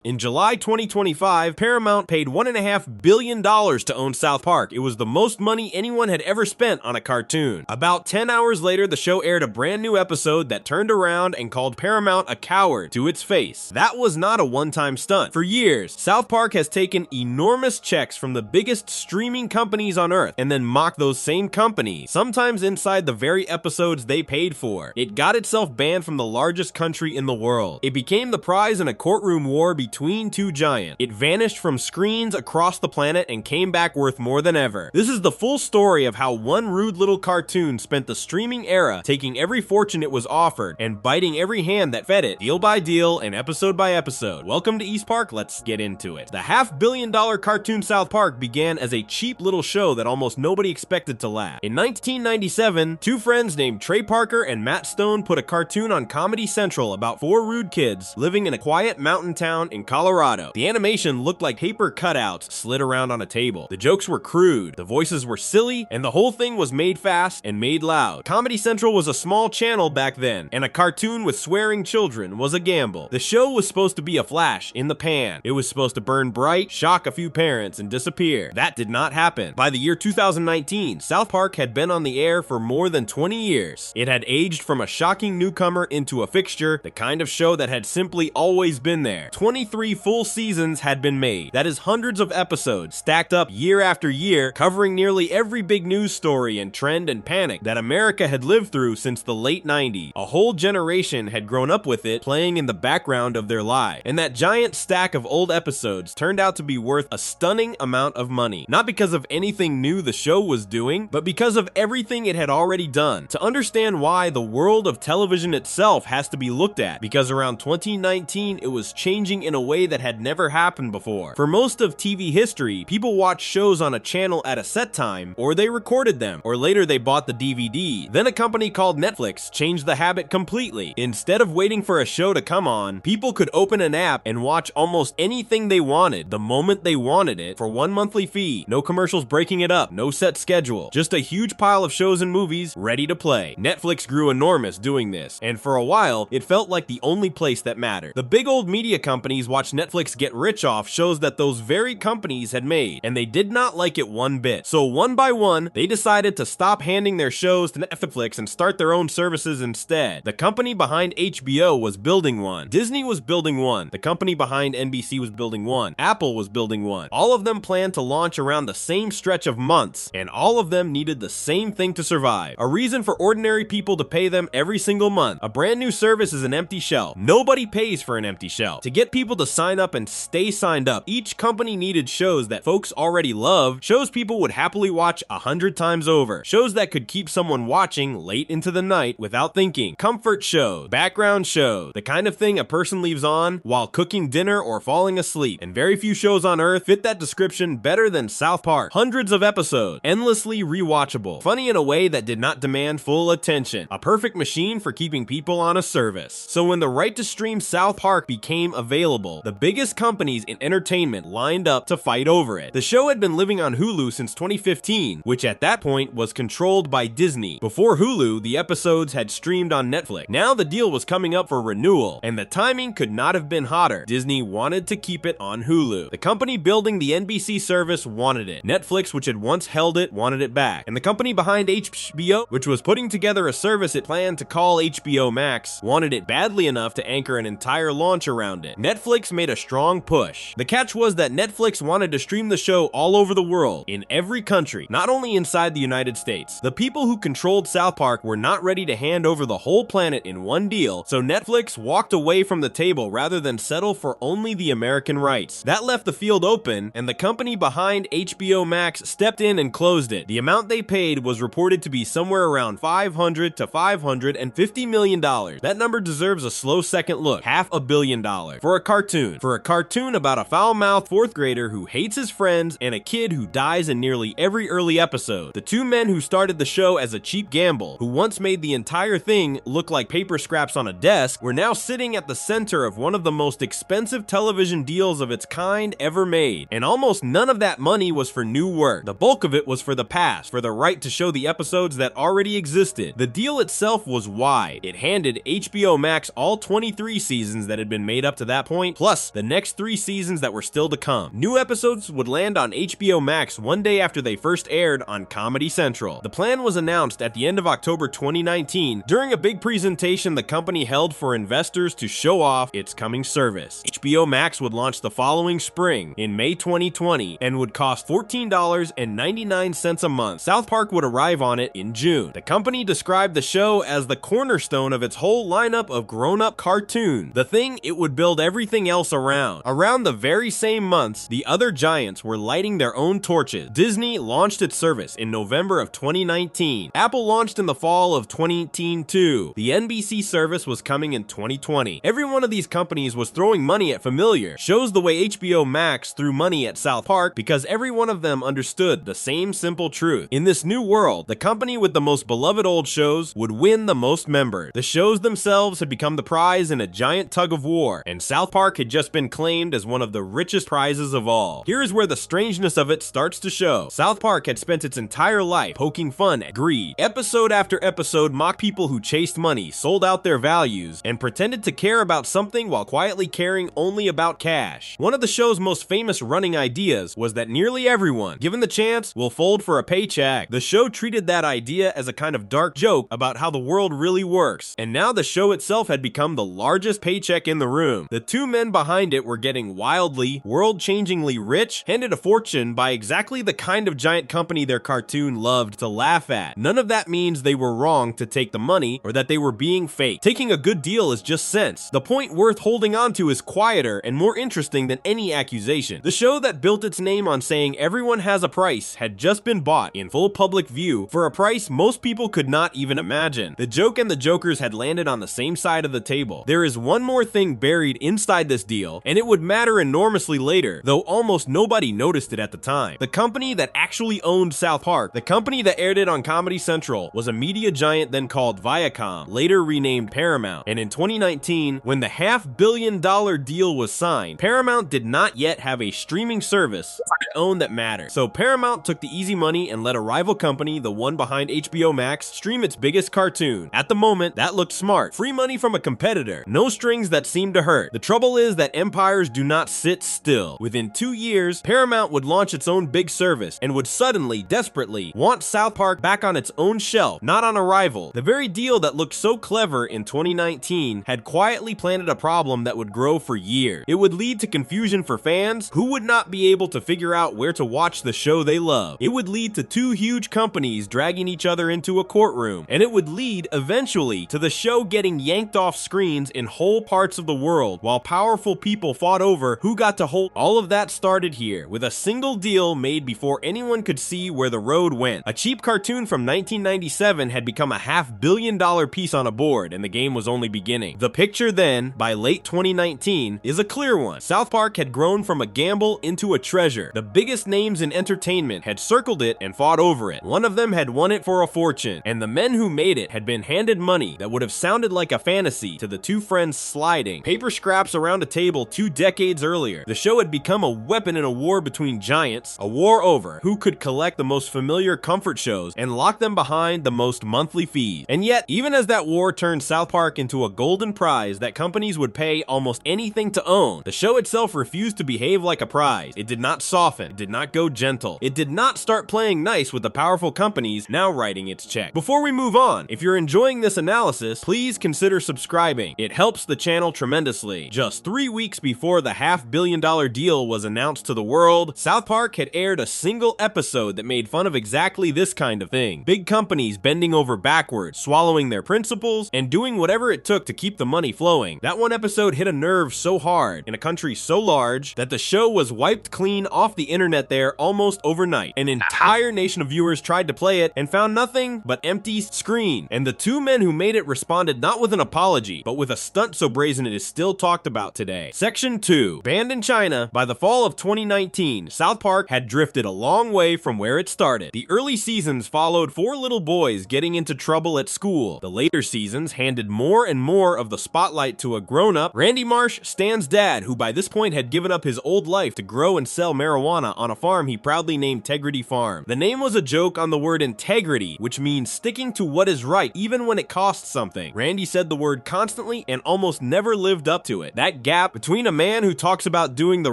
In July 2025, Paramount paid $1.5 billion to own South Park. It was the most money anyone had ever spent on a cartoon. About 10 hours later, the show aired a brand new episode that turned around and called Paramount a coward to its face. That was not a one-time stunt. For years, South Park has taken enormous checks from the biggest streaming companies on Earth and then mocked those same companies, sometimes inside the very episodes they paid for. It got itself banned from the largest country in the world. It became the prize in a courtroom war between two giants. It vanished from screens across the planet and came back worth more than ever. This is the full story of how one rude little cartoon spent the streaming era taking every fortune it was offered and biting every hand that fed it, deal by deal and episode by episode. Welcome to East Park, let's get into it. The $500 million cartoon South Park began as a cheap little show that almost nobody expected to last. In 1997, two friends named Trey Parker and Matt Stone put a cartoon on Comedy Central about four rude kids living in a quiet mountain town in Colorado. The animation looked like paper cutouts slid around on a table. The jokes were crude, the voices were silly, and the whole thing was made fast and made loud. Comedy Central was a small channel back then, and a cartoon with swearing children was a gamble. The show was supposed to be a flash in the pan. It was supposed to burn bright, shock a few parents, and disappear. That did not happen. By the year 2019, South Park had been on the air for more than 20 years. It had aged from a shocking newcomer into a fixture, the kind of show that had simply always been there. 23 full seasons had been made. That is hundreds of episodes stacked up year after year, covering nearly every big news story and trend and panic that America had lived through since the late 90s. A whole generation had grown up with it playing in the background of their lives. And that giant stack of old episodes turned out to be worth a stunning amount of money. Not because of anything new the show was doing, but because of everything it had already done. To understand why, the world of television itself has to be looked at, because around 2019 it was changing in a way that had never happened before. For most of TV history, people watched shows on a channel at a set time, or they recorded them, or later they bought the DVD. Then a company called Netflix changed the habit completely. Instead of waiting for a show to come on, people could open an app and watch almost anything they wanted, the moment they wanted it, for one monthly fee. No commercials breaking it up, no set schedule, just a huge pile of shows and movies ready to play. Netflix grew enormous doing this, and for a while, it felt like the only place that mattered. The big old media companies watched Netflix get rich off shows that those very companies had made, and they did not like it one bit. So one by one, they decided to stop handing their shows to Netflix and start their own services instead. The company behind HBO was building one. Disney was building one. The company behind NBC was building one. Apple was building one. All of them planned to launch around the same stretch of months, and all of them needed the same thing to survive. A reason for ordinary people to pay them every single month. A brand new service is an empty shell. Nobody pays for an empty shell. To get people to sign up and stay signed up, each company needed shows that folks already love, shows people would happily watch 100 times over, shows that could keep someone watching late into the night without thinking, comfort shows, background shows, the kind of thing a person leaves on while cooking dinner or falling asleep. And very few shows on earth fit that description better than South Park. Hundreds of episodes, endlessly rewatchable, funny in a way that did not demand full attention, a perfect machine for keeping people on a service. So when the right to stream South Park became available, the biggest companies in entertainment lined up to fight over it. The show had been living on Hulu since 2015, which at that point was controlled by Disney. Before Hulu, the episodes had streamed on Netflix. Now the deal was coming up for renewal, and the timing could not have been hotter. Disney wanted to keep it on Hulu. The company building the NBC service wanted it. Netflix, which had once held it, wanted it back. And the company behind HBO, which was putting together a service it planned to call HBO Max, wanted it badly enough to anchor an entire launch around it. Netflix made a strong push. The catch was that Netflix wanted to stream the show all over the world, in every country, not only inside the United States. The people who controlled South Park were not ready to hand over the whole planet in one deal, so Netflix walked away from the table rather than settle for only the American rights. That left the field open, and the company behind HBO Max stepped in and closed it. The amount they paid was reported to be somewhere around $500 to $550 million. That number deserves a slow second look. $500 million. For a cartoon. For a cartoon about a foul-mouthed fourth grader who hates his friends and a kid who dies in nearly every early episode. The two men who started the show as a cheap gamble, who once made the entire thing look like paper scraps on a desk, were now sitting at the center of one of the most expensive television deals of its kind ever made. And almost none of that money was for new work. The bulk of it was for the past, for the right to show the episodes that already existed. The deal itself was wide. It handed HBO Max all 23 seasons that had been made up to that point, point, plus the next 3 seasons that were still to come. New episodes would land on HBO Max one day after they first aired on Comedy Central. The plan was announced at the end of October 2019 during a big presentation the company held for investors to show off its coming service. HBO Max would launch the following spring in May 2020 and would cost $14.99 a month. South Park would arrive on it in June. The company described the show as the cornerstone of its whole lineup of grown-up cartoons, the thing it would build everything else around. Around the very same months, the other giants were lighting their own torches. Disney launched its service in November of 2019. Apple launched in the fall of 2018 too. The NBC service was coming in 2020. Every one of these companies was throwing money at familiar. Shows the way HBO Max threw money at South Park because every one of them understood the same simple truth. In this new world, the company with the most beloved old shows would win the most members. The shows themselves had become the prize in a giant tug of war, and South Park had just been claimed as one of the richest prizes of all. Here is where the strangeness of it starts to show. South Park had spent its entire life poking fun at greed. Episode after episode mocked people who chased money, sold out their values, and pretended to care about something while quietly caring only about cash. One of the show's most famous running ideas was that nearly everyone, given the chance, will fold for a paycheck. The show treated that idea as a kind of dark joke about how the world really works, and now the show itself had become the largest paycheck in the room. The two men behind it were getting wildly, world-changingly rich, handed a fortune by exactly the kind of giant company their cartoon loved to laugh at. None of that means they were wrong to take the money or that they were being fake. Taking a good deal is just sense. The point worth holding on to is quieter and more interesting than any accusation. The show that built its name on saying everyone has a price had just been bought in full public view for a price most people could not even imagine. The joke and the jokers had landed on the same side of the table. There is one more thing buried inside this deal, and it would matter enormously later, though almost nobody noticed it at the time. The company that actually owned South Park, the company that aired it on Comedy Central, was a media giant then called Viacom, later renamed Paramount. And in 2019, when the $500 million deal was signed, Paramount did not yet have a streaming service to own that mattered. So Paramount took the easy money and let a rival company, the one behind HBO Max, stream its biggest cartoon. At the moment, that looked smart. Free money from a competitor. No strings that seemed to hurt. The trouble is that empires do not sit still. Within 2 years, Paramount would launch its own big service and would suddenly, desperately, want South Park back on its own shelf, not on a rival. The very deal that looked so clever in 2019 had quietly planted a problem that would grow for years. It would lead to confusion for fans who would not be able to figure out where to watch the show they love. It would lead to two huge companies dragging each other into a courtroom, and it would lead eventually to the show getting yanked off screens in whole parts of the world while powerful people fought over who got to hold. All of that started here with a single deal made before anyone could see where the road went. A cheap cartoon from 1997 had become a $500 million piece on a board, and the game was only beginning. The picture then, by late 2019, is a clear one. South Park had grown from a gamble into a treasure. The biggest names in entertainment had circled it and fought over it. One of them had won it for a fortune, and the men who made it had been handed money that would have sounded like a fantasy to the two friends sliding paper scraps around a table 2 decades earlier. The show had become a weapon in a war between giants, a war over who could collect the most familiar comfort shows and lock them behind the most monthly fees. And yet, even as that war turned South Park into a golden prize that companies would pay almost anything to own, the show itself refused to behave like a prize. It did not soften, it did not go gentle, it did not start playing nice with the powerful companies now writing its check. Before we move on, if you're enjoying this analysis, please consider subscribing. It helps the channel tremendously. Just 3 weeks before the $500 million deal was announced to the world, South Park had aired a single episode that made fun of exactly this kind of thing. Big companies bending over backwards, swallowing their principles, and doing whatever it took to keep the money flowing. That one episode hit a nerve so hard in a country so large that the show was wiped clean off the internet there almost overnight. An entire nation of viewers tried to play it and found nothing but empty screen. And the two men who made it responded not with an apology, but with a stunt so brazen it is still talked about today. Section 2. Banned in China, by the fall of 2019, South Park had drifted a long way from where it started. The early seasons followed 4 little boys getting into trouble at school. The later seasons handed more and more of the spotlight to a grown-up, Randy Marsh, Stan's dad, who by this point had given up his old life to grow and sell marijuana on a farm he proudly named Tegrity Farm. The name was a joke on the word integrity, which means sticking to what is right even when it costs something. Randy said the word constantly and almost never lived up to it. That that gap between a man who talks about doing the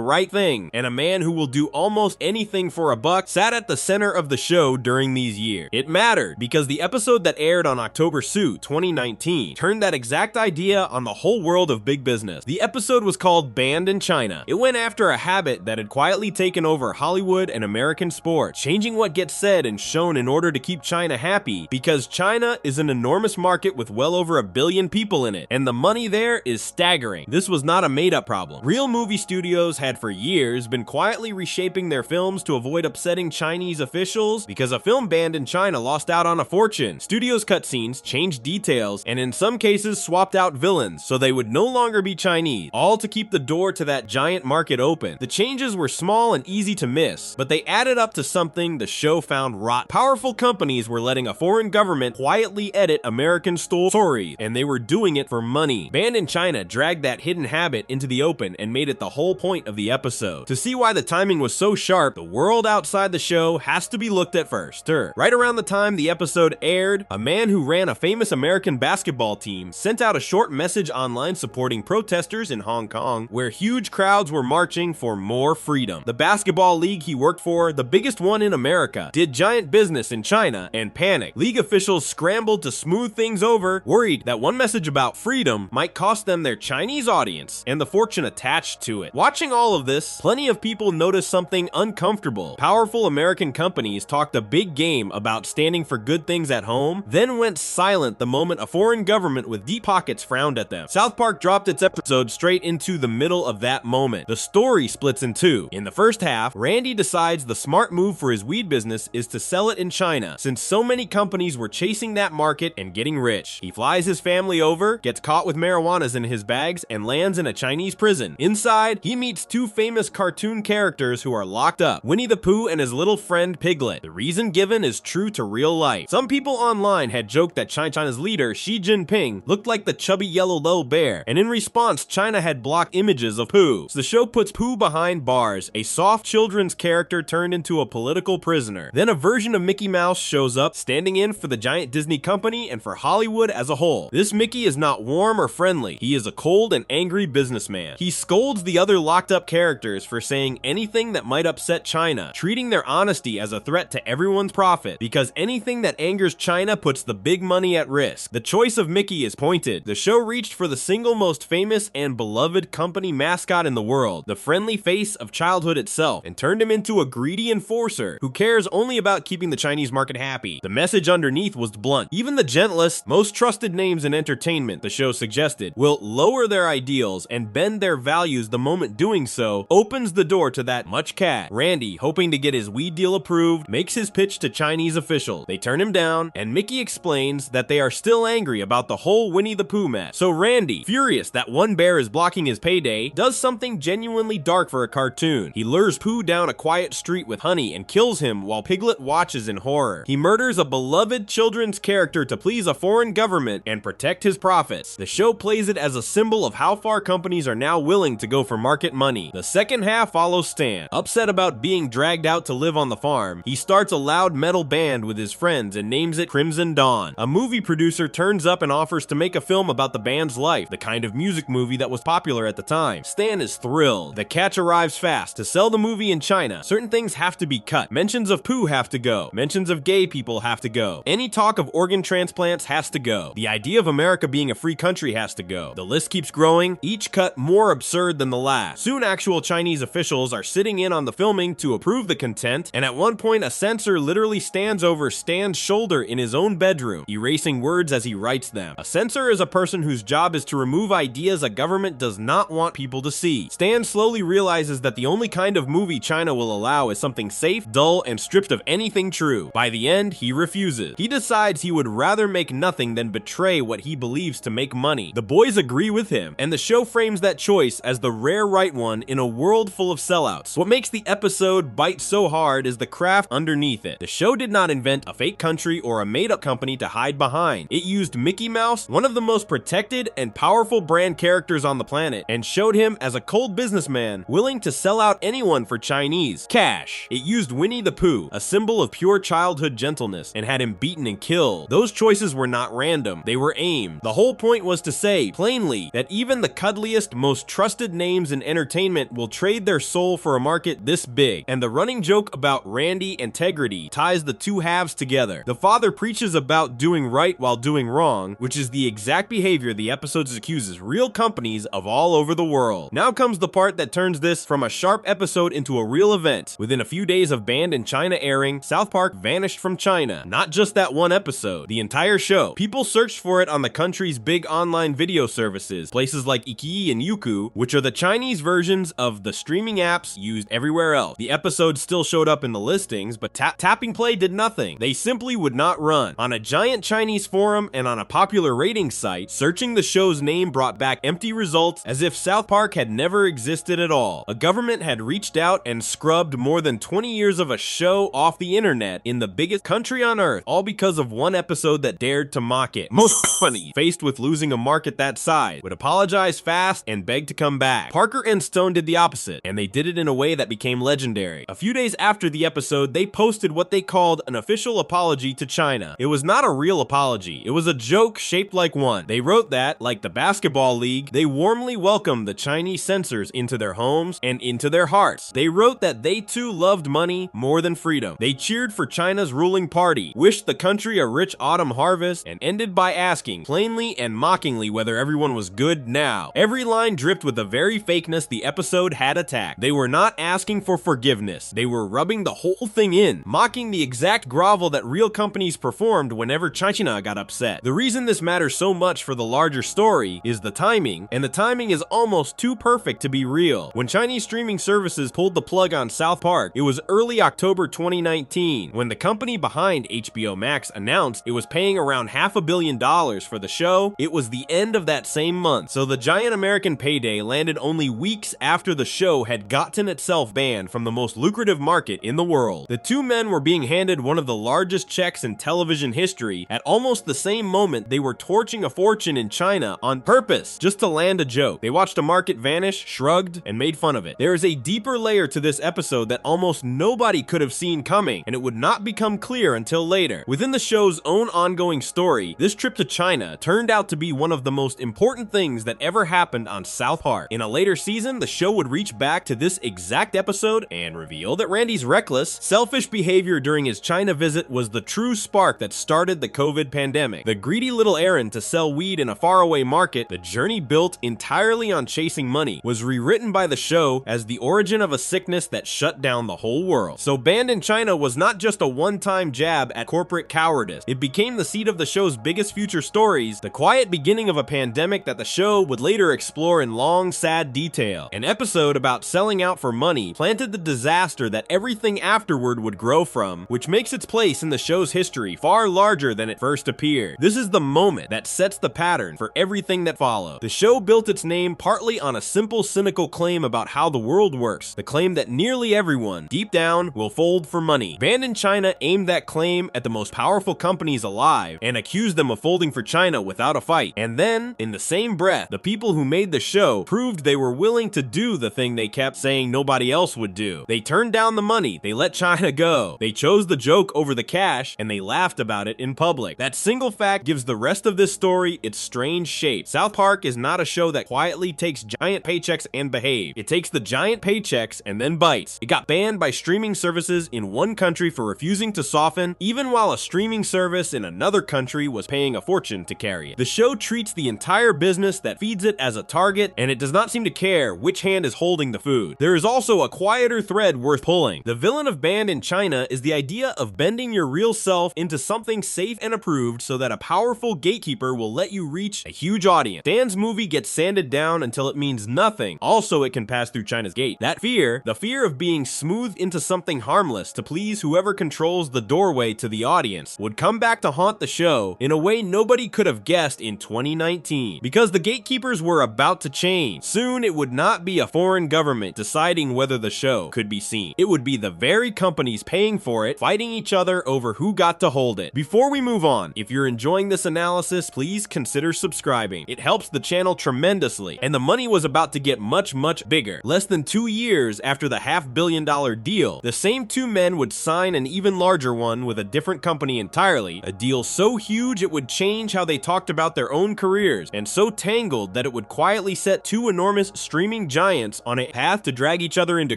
right thing and a man who will do almost anything for a buck sat at the center of the show during these years. It mattered because the episode that aired on October 2019 turned that exact idea on the whole world of big business. The episode was called Banned in China. It went after a habit that had quietly taken over Hollywood and American sports, changing what gets said and shown in order to keep China happy, because China is an enormous market with well over 1 billion people in it, and the money there is staggering. This was not a made-up problem. Real movie studios had for years been quietly reshaping their films to avoid upsetting Chinese officials, because a film banned in China lost out on a fortune. Studios cut scenes, changed details, and in some cases swapped out villains so they would no longer be Chinese, all to keep the door to that giant market open. The changes were small and easy to miss, but they added up to something the show found rotten. Powerful companies were letting a foreign government quietly edit American stories, and they were doing it for money. Banned in China dragged that hidden habit into the open and made it the whole point of the episode. To see why the timing was so sharp, the world outside the show has to be looked at first. Right around the time the episode aired, a man who ran a famous American basketball team sent out a short message online supporting protesters in Hong Kong, where huge crowds were marching for more freedom. The basketball league he worked for, the biggest one in America, did giant business in China and panicked. League officials scrambled to smooth things over, worried that one message about freedom might cost them their Chinese audience and the fortune attached to it. Watching all of this, plenty of people noticed something uncomfortable. Powerful American companies talked a big game about standing for good things at home, then went silent the moment a foreign government with deep pockets frowned at them. South Park dropped its episode straight into the middle of that moment. The story splits in two. In the first half, Randy decides the smart move for his weed business is to sell it in China, since so many companies were chasing that market and getting rich. He flies his family over, gets caught with marijuanas in his bags, and lands in a Chinese prison. Inside, he meets two famous cartoon characters who are locked up, Winnie the Pooh and his little friend Piglet. The reason given is true to real life. Some people online had joked that China's leader, Xi Jinping, looked like the chubby yellow little bear, and in response, China had blocked images of Pooh. So the show puts Pooh behind bars, a soft children's character turned into a political prisoner. Then a version of Mickey Mouse shows up, standing in for the giant Disney company and for Hollywood as a whole. This Mickey is not warm or friendly. He is a cold and angry businessman. He scolds the other locked up characters for saying anything that might upset China, treating their honesty as a threat to everyone's profit, because anything that angers China puts the big money at risk. The choice of Mickey is pointed. The show reached for the single most famous and beloved company mascot in the world, the friendly face of childhood itself, and turned him into a greedy enforcer who cares only about keeping the Chinese market happy. The message underneath was blunt. Even the gentlest, most trusted names in entertainment, the show suggested, will lower their ideals and bend their values the moment doing so opens the door to that much cash. Randy, hoping to get his weed deal approved, makes his pitch to Chinese officials. They turn him down, and Mickey explains that they are still angry about the whole Winnie the Pooh mess. So Randy, furious that one bear is blocking his payday, does something genuinely dark for a cartoon. He lures Pooh down a quiet street with honey and kills him while Piglet watches in horror. He murders a beloved children's character to please a foreign government and protect his profits. The show plays it as a symbol of how far companies are now willing to go for market money. The second half follows Stan. Upset about being dragged out to live on the farm, he starts a loud metal band with his friends and names it Crimson Dawn. A movie producer turns up and offers to make a film about the band's life, the kind of music movie that was popular at the time. Stan is thrilled. The catch arrives fast. To sell the movie in China, certain things have to be cut. Mentions of Pooh have to go. Mentions of gay people have to go. Any talk of organ transplants has to go. The idea of America being a free country has to go. The list keeps growing, each cut more absurd than the last. Soon actual Chinese officials are sitting in on the filming to approve the content, and at one point a censor literally stands over Stan's shoulder in his own bedroom, erasing words as he writes them. A censor is a person whose job is to remove ideas a government does not want people to see. Stan slowly realizes that the only kind of movie China will allow is something safe, dull, and stripped of anything true. By the end, he refuses. He decides he would rather make nothing than betray what he believes to make money. The boys agree with him, and the show frames that choice as the rare right one in a world full of sellouts. What makes the episode bite so hard is the craft underneath it. The show did not invent a fake country or a made-up company to hide behind. It used Mickey Mouse, one of the most protected and powerful brand characters on the planet, and showed him as a cold businessman willing to sell out anyone for Chinese cash. It used Winnie the Pooh, a symbol of pure childhood gentleness, and had him beaten and killed. Those choices were not random, they were aimed. The whole point was to say, plainly, that even the cuddly godliest, most trusted names in entertainment will trade their soul for a market this big. And the running joke about Randy integrity ties the two halves together. The father preaches about doing right while doing wrong, which is the exact behavior the episodes accuses real companies of all over the world. Now comes the part that turns this from a sharp episode into a real event. Within a few days of Banned in China airing, South Park vanished from China. Not just that one episode, the entire show. People searched for it on the country's big online video services, places like Iqiyyi and Youku, which are the Chinese versions of the streaming apps used everywhere else. The episode still showed up in the listings, but tapping play did nothing. They simply would not run. On a giant Chinese forum and on a popular rating site, searching the show's name brought back empty results as if South Park had never existed at all. A government had reached out and scrubbed more than 20 years of a show off the internet in the biggest country on earth, all because of one episode that dared to mock it. Most funny, faced with losing a market that size, would apologize fast and beg to come back. Parker and Stone did the opposite, and they did it in a way that became legendary. A few days after the episode, they posted what they called an official apology to China. It was not a real apology, it was a joke shaped like one. They wrote that, like the basketball league, they warmly welcomed the Chinese censors into their homes and into their hearts. They wrote that they too loved money more than freedom. They cheered for China's ruling party, wished the country a rich autumn harvest, and ended by asking, plainly and mockingly, whether everyone was good now. Every line dripped with the very fakeness the episode had attacked. They were not asking for forgiveness. They were rubbing the whole thing in, mocking the exact grovel that real companies performed whenever China got upset. The reason this matters so much for the larger story is the timing, and the timing is almost too perfect to be real. When Chinese streaming services pulled the plug on South Park, it was early October 2019, when the company behind HBO Max announced it was paying around $500 million for the show. It was the end of that same month, so the giant American payday landed only weeks after the show had gotten itself banned from the most lucrative market in the world. The two men were being handed one of the largest checks in television history at almost the same moment they were torching a fortune in China on purpose, just to land a joke. They watched a market vanish, shrugged, and made fun of it. There is a deeper layer to this episode that almost nobody could have seen coming, and it would not become clear until later. Within the show's own ongoing story, this trip to China turned out to be one of the most important things that ever happened on South Park. In a later season, the show would reach back to this exact episode and reveal that Randy's reckless, selfish behavior during his China visit was the true spark that started the COVID pandemic. The greedy little errand to sell weed in a faraway market, the journey built entirely on chasing money, was rewritten by the show as the origin of a sickness that shut down the whole world. So Banned in China was not just a one-time jab at corporate cowardice. It became the seed of the show's biggest future stories, the quiet beginning of a pandemic that the show would later explore in long, sad detail. An episode about selling out for money planted the disaster that everything afterward would grow from, which makes its place in the show's history far larger than it first appeared. This is the moment that sets the pattern for everything that followed. The show built its name partly on a simple, cynical claim about how the world works, the claim that nearly everyone, deep down, will fold for money. Banned in China aimed that claim at the most powerful companies alive and accused them of folding for China without a fight. And then, in the same breath, the people who made the show proved they were willing to do the thing they kept saying nobody else would do. They turned down the money, they let China go, they chose the joke over the cash, and they laughed about it in public. That single fact gives the rest of this story its strange shape. South Park is not a show that quietly takes giant paychecks and behave. It takes the giant paychecks and then bites. It got banned by streaming services in one country for refusing to soften, even while a streaming service in another country was paying a fortune to carry it. The show treats the entire business that feeds it as a target, and it does not seem to care which hand is holding the food. There is also a quieter thread worth pulling. The villain of Banned in China is the idea of bending your real self into something safe and approved so that a powerful gatekeeper will let you reach a huge audience. Dan's movie gets sanded down until it means nothing. Also, it can pass through China's gate. That fear, the fear of being smoothed into something harmless to please whoever controls the doorway to the audience, would come back to haunt the show in a way nobody could have guessed in 2019. Because the gatekeepers were about to change. Soon, it would not be a foreign government deciding whether the show could be seen. It would be the very companies paying for it, fighting each other over who got to hold it. Before we move on, if you're enjoying this analysis, please consider subscribing. It helps the channel tremendously, and the money was about to get much bigger. Less than 2 years after the $500 million deal, the same two men would sign an even larger one with a different company entirely, a deal so huge it would change how they talked about their own careers, and so tangled that it would would quietly set two enormous streaming giants on a path to drag each other into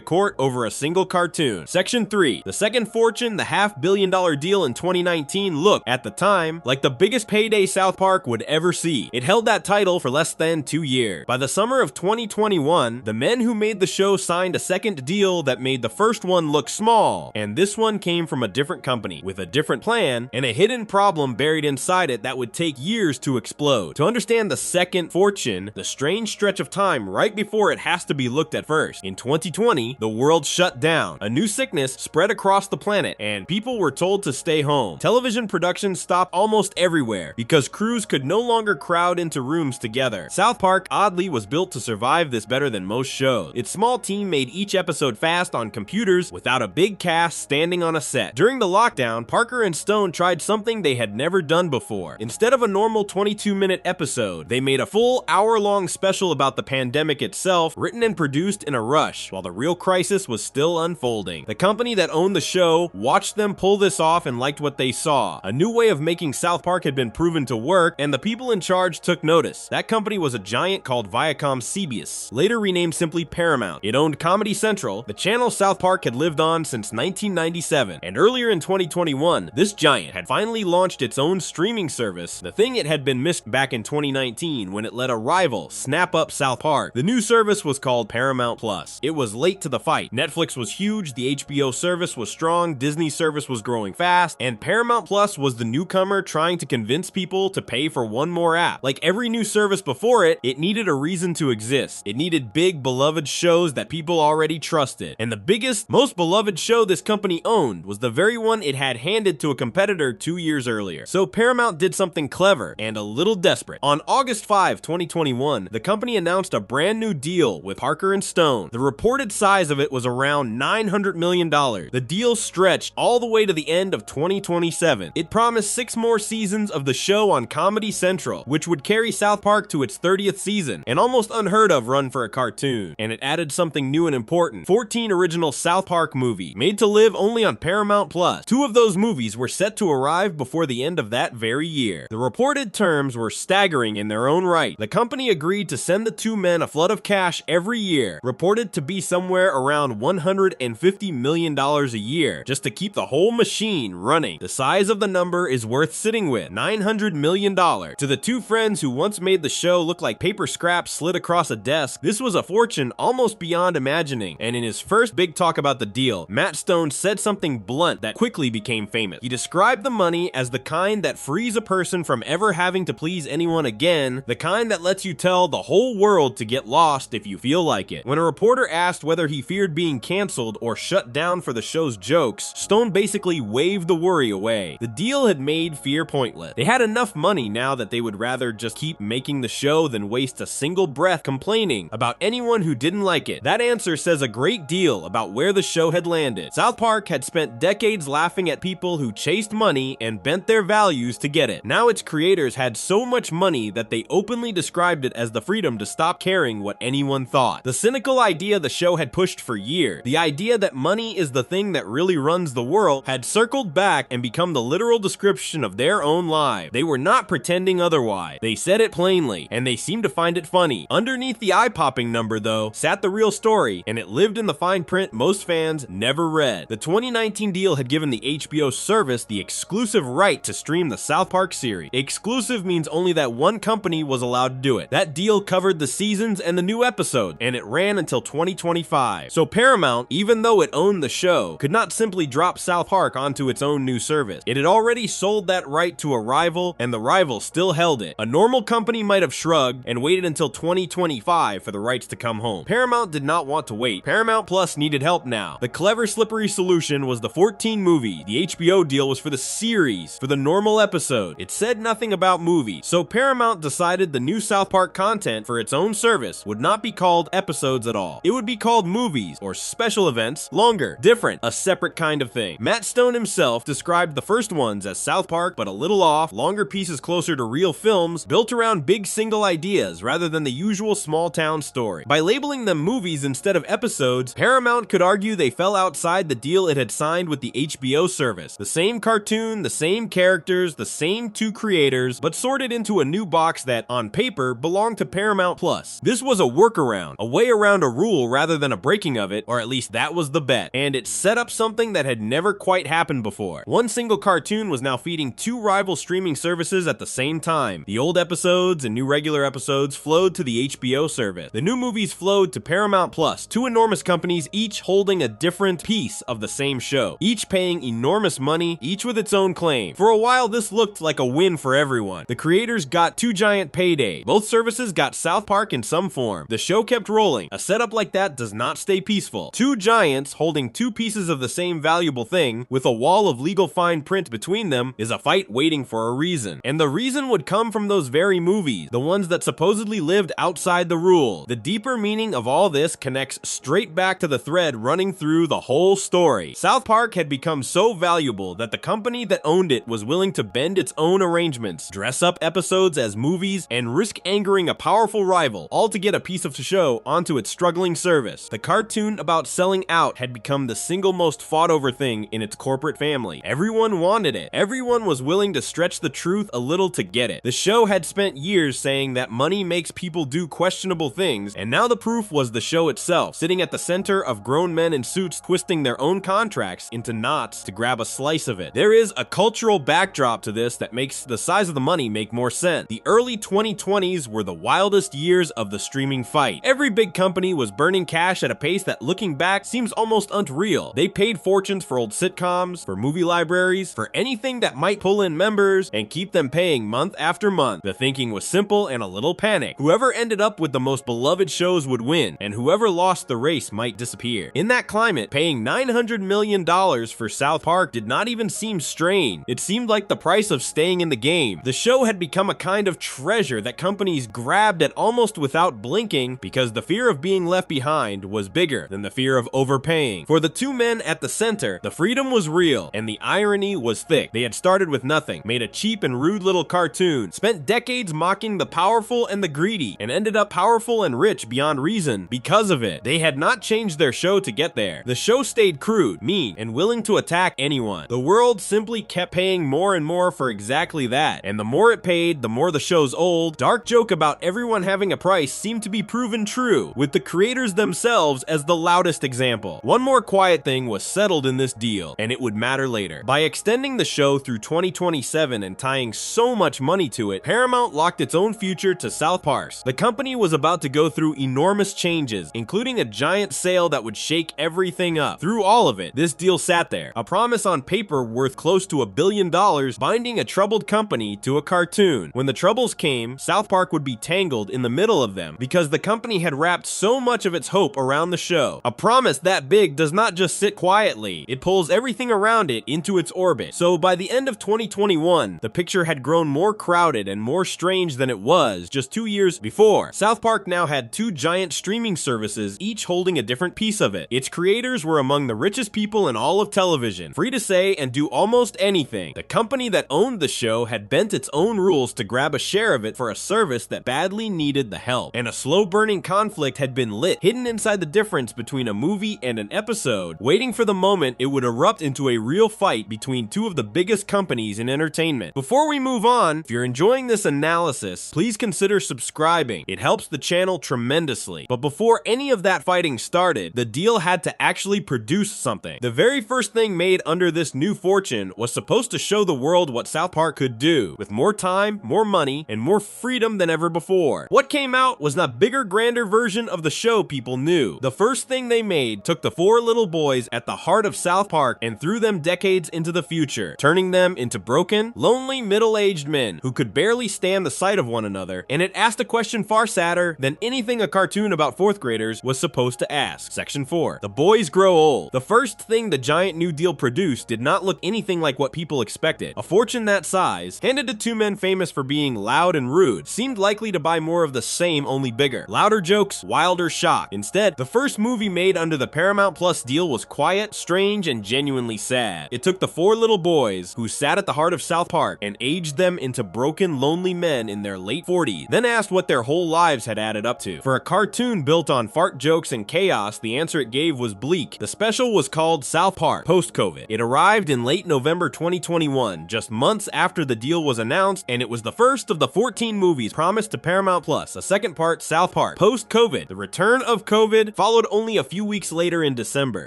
court over a single cartoon. Section 3. The second fortune, the $500 million deal in 2019 looked, at the time, like the biggest payday South Park would ever see. It held that title for less than 2 years. By the summer of 2021, the men who made the show signed a second deal that made the first one look small, and this one came from a different company, with a different plan, and a hidden problem buried inside it that would take years to explode. To understand the second fortune, the strange stretch of time right before it has to be looked at first. In 2020, the world shut down. A new sickness spread across the planet, and people were told to stay home. Television production stopped almost everywhere because crews could no longer crowd into rooms together. South Park, oddly, was built to survive this better than most shows. Its small team made each episode fast on computers without a big cast standing on a set. During the lockdown, Parker and Stone tried something they had never done before. Instead of a normal 22-minute episode, they made a full hour-long special about the pandemic itself, written and produced in a rush while the real crisis was still unfolding. The company that owned the show watched them pull this off and liked what they saw. A new way of making South Park had been proven to work, and the people in charge took notice. That company was a giant called Viacom-CBS, later renamed simply Paramount. It owned Comedy Central, the channel South Park had lived on since 1997, and earlier in 2021, this giant had finally launched its own streaming service, the thing it had been missed back in 2019 when it let a rival snap up South Park. The new service was called Paramount Plus. It was late to the fight. Netflix was huge, the HBO service was strong, Disney's service was growing fast, and Paramount Plus was the newcomer trying to convince people to pay for one more app. Like every new service before it, it needed a reason to exist. It needed big, beloved shows that people already trusted. And the biggest, most beloved show this company owned was the very one it had handed to a competitor 2 years earlier. So Paramount did something clever and a little desperate. On August 5, 2021, the company announced a brand new deal with Parker and Stone. The reported size of it was around $900 million. The deal stretched all the way to the end of 2027. It promised 6 more seasons of the show on Comedy Central, which would carry South Park to its 30th season, an almost unheard of run for a cartoon. And it added something new and important: 14 original South Park movies, made to live only on Paramount Plus. 2 of those movies were set to arrive before the end of that very year. The reported terms were staggering in their own right. The company agreed to send the 2 men a flood of cash every year, reported to be somewhere around $150 million a year, just to keep the whole machine running. The size of the number is worth sitting with: $900 million. To the 2 friends who once made the show look like paper scraps slid across a desk, this was a fortune almost beyond imagining. And in his first big talk about the deal, Matt Stone said something blunt that quickly became famous. He described the money as the kind that frees a person from ever having to please anyone again, the kind that lets you tell the whole world to get lost if you feel like it. When a reporter asked whether he feared being canceled or shut down for the show's jokes, Stone basically waved the worry away. The deal had made fear pointless. They had enough money now that they would rather just keep making the show than waste a single breath complaining about anyone who didn't like it. That answer says a great deal about where the show had landed. South Park had spent decades laughing at people who chased money and bent their values to get it. Now its creators had so much money that they openly described it as the freedom to stop caring what anyone thought. The cynical idea the show had pushed for years, the idea that money is the thing that really runs the world, had circled back and become the literal description of their own lives. They were not pretending otherwise. They said it plainly, and they seemed to find it funny. Underneath the eye-popping number, though, sat the real story, and it lived in the fine print most fans never read. The 2019 deal had given the HBO service the exclusive right to stream the South Park series. Exclusive means only that one company was allowed to do it. That deal covered the seasons and the new episode, and it ran until 2025. So Paramount, even though it owned the show, could not simply drop South Park onto its own new service. It had already sold that right to a rival, and the rival still held it. A normal company might have shrugged and waited until 2025 for the rights to come home. Paramount did not want to wait. Paramount Plus needed help now. The clever, slippery solution was the 14 movies. The HBO deal was for the series, for the normal episode. It said nothing about movies. So Paramount decided the new South Park content for its own service would not be called episodes at all. It would be called movies, or special events, longer, different, a separate kind of thing. Matt Stone himself described the first ones as South Park, but a little off, longer pieces closer to real films, built around big single ideas rather than the usual small town story. By labeling them movies instead of episodes, Paramount could argue they fell outside the deal it had signed with the HBO service. The same cartoon, the same characters, the same 2 creators, but sorted into a new box that, on paper, belonged belonged to Paramount Plus. This was a workaround, a way around a rule rather than a breaking of it, or at least that was the bet, and it set up something that had never quite happened before. One single cartoon was now feeding two rival streaming services at the same time. The old episodes and new regular episodes flowed to the HBO service. The new movies flowed to Paramount Plus, two enormous companies each holding a different piece of the same show, each paying enormous money, each with its own claim. For a while, this looked like a win for everyone. The creators got two giant paydays. Both services got South Park in some form. The show kept rolling. A setup like that does not stay peaceful. Two giants holding two pieces of the same valuable thing with a wall of legal fine print between them is a fight waiting for a reason. And the reason would come from those very movies, the ones that supposedly lived outside the rule. The deeper meaning of all this connects straight back to the thread running through the whole story. South Park had become so valuable that the company that owned it was willing to bend its own arrangements, dress up episodes as movies, and risk angering a powerful rival, all to get a piece of the show onto its struggling service. The cartoon about selling out had become the single most fought over thing in its corporate family. Everyone wanted it. Everyone was willing to stretch the truth a little to get it. The show had spent years saying that money makes people do questionable things, and now the proof was the show itself, sitting at the center of grown men in suits twisting their own contracts into knots to grab a slice of it. There is a cultural backdrop to this that makes the size of the money make more sense. The early 2020s were the wildest years of the streaming fight. Every big company was burning cash at a pace that, looking back, seems almost unreal. They paid fortunes for old sitcoms, for movie libraries, for anything that might pull in members and keep them paying month after month. The thinking was simple and a little panic. Whoever ended up with the most beloved shows would win, and whoever lost the race might disappear. In that climate, paying $900 million for South Park did not even seem strange. It seemed like the price of staying in the game. The show had become a kind of treasure that companies grabbed at almost without blinking because the fear of being left behind was bigger than the fear of overpaying. For the two men at the center, the freedom was real and the irony was thick. They had started with nothing, made a cheap and rude little cartoon, spent decades mocking the powerful and the greedy, and ended up powerful and rich beyond reason because of it. They had not changed their show to get there. The show stayed crude, mean, and willing to attack anyone. The world simply kept paying more and more for exactly that, and the more it paid, the more the show's old, dark joke about everyone having a price seemed to be proven true, with the creators themselves as the loudest example. One more quiet thing was settled in this deal, and it would matter later. By extending the show through 2027 and tying so much money to it, Paramount locked its own future to South Park. The company was about to go through enormous changes, including a giant sale that would shake everything up. Through all of it, this deal sat there, a promise on paper worth close to $1 billion, binding a troubled company to a cartoon. When the troubles came, South Park would be tangled in the middle of them because the company had wrapped so much of its hope around the show. A promise that big does not just sit quietly, it pulls everything around it into its orbit. So by the end of 2021, the picture had grown more crowded and more strange than it was just 2 years before. South Park now had two giant streaming services, each holding a different piece of it. Its creators were among the richest people in all of television, free to say and do almost anything. The company that owned the show had bent its own rules to grab a share of it for a service that badly needed the help. And a slow-burning conflict had been lit, hidden inside the difference between a movie and an episode, waiting for the moment it would erupt into a real fight between two of the biggest companies in entertainment. Before we move on, if you're enjoying this analysis, please consider subscribing. It helps the channel tremendously. But before any of that fighting started, the deal had to actually produce something. The very first thing made under this new fortune was supposed to show the world what South Park could do, with more time, more money, and more freedom than ever before. What came out was a bigger, grander version of the show people knew. The first thing they made took the four little boys at the heart of South Park and threw them decades into the future, turning them into broken, lonely, middle-aged men who could barely stand the sight of one another, and it asked a question far sadder than anything a cartoon about fourth graders was supposed to ask. Section 4. The boys grow old. The first thing the giant New Deal produced did not look anything like what people expected. A fortune that size, handed to two men famous for being loud and rude, seemed likely to buy more of the same, only bigger. Louder jokes, wilder shock. Instead, the first movie made under the Paramount Plus deal was quiet, strange, and genuinely sad. It took the four little boys who sat at the heart of South Park and aged them into broken, lonely men in their late 40s, then asked what their whole lives had added up to. For a cartoon built on fart jokes and chaos, the answer it gave was bleak. The special was called South Park Post-COVID. It arrived in late November 2021, just months after the deal was announced, and it was the first of the 14 movies promised promised to Paramount Plus, a second part, South Park, post-COVID. The return of COVID followed only a few weeks later in December.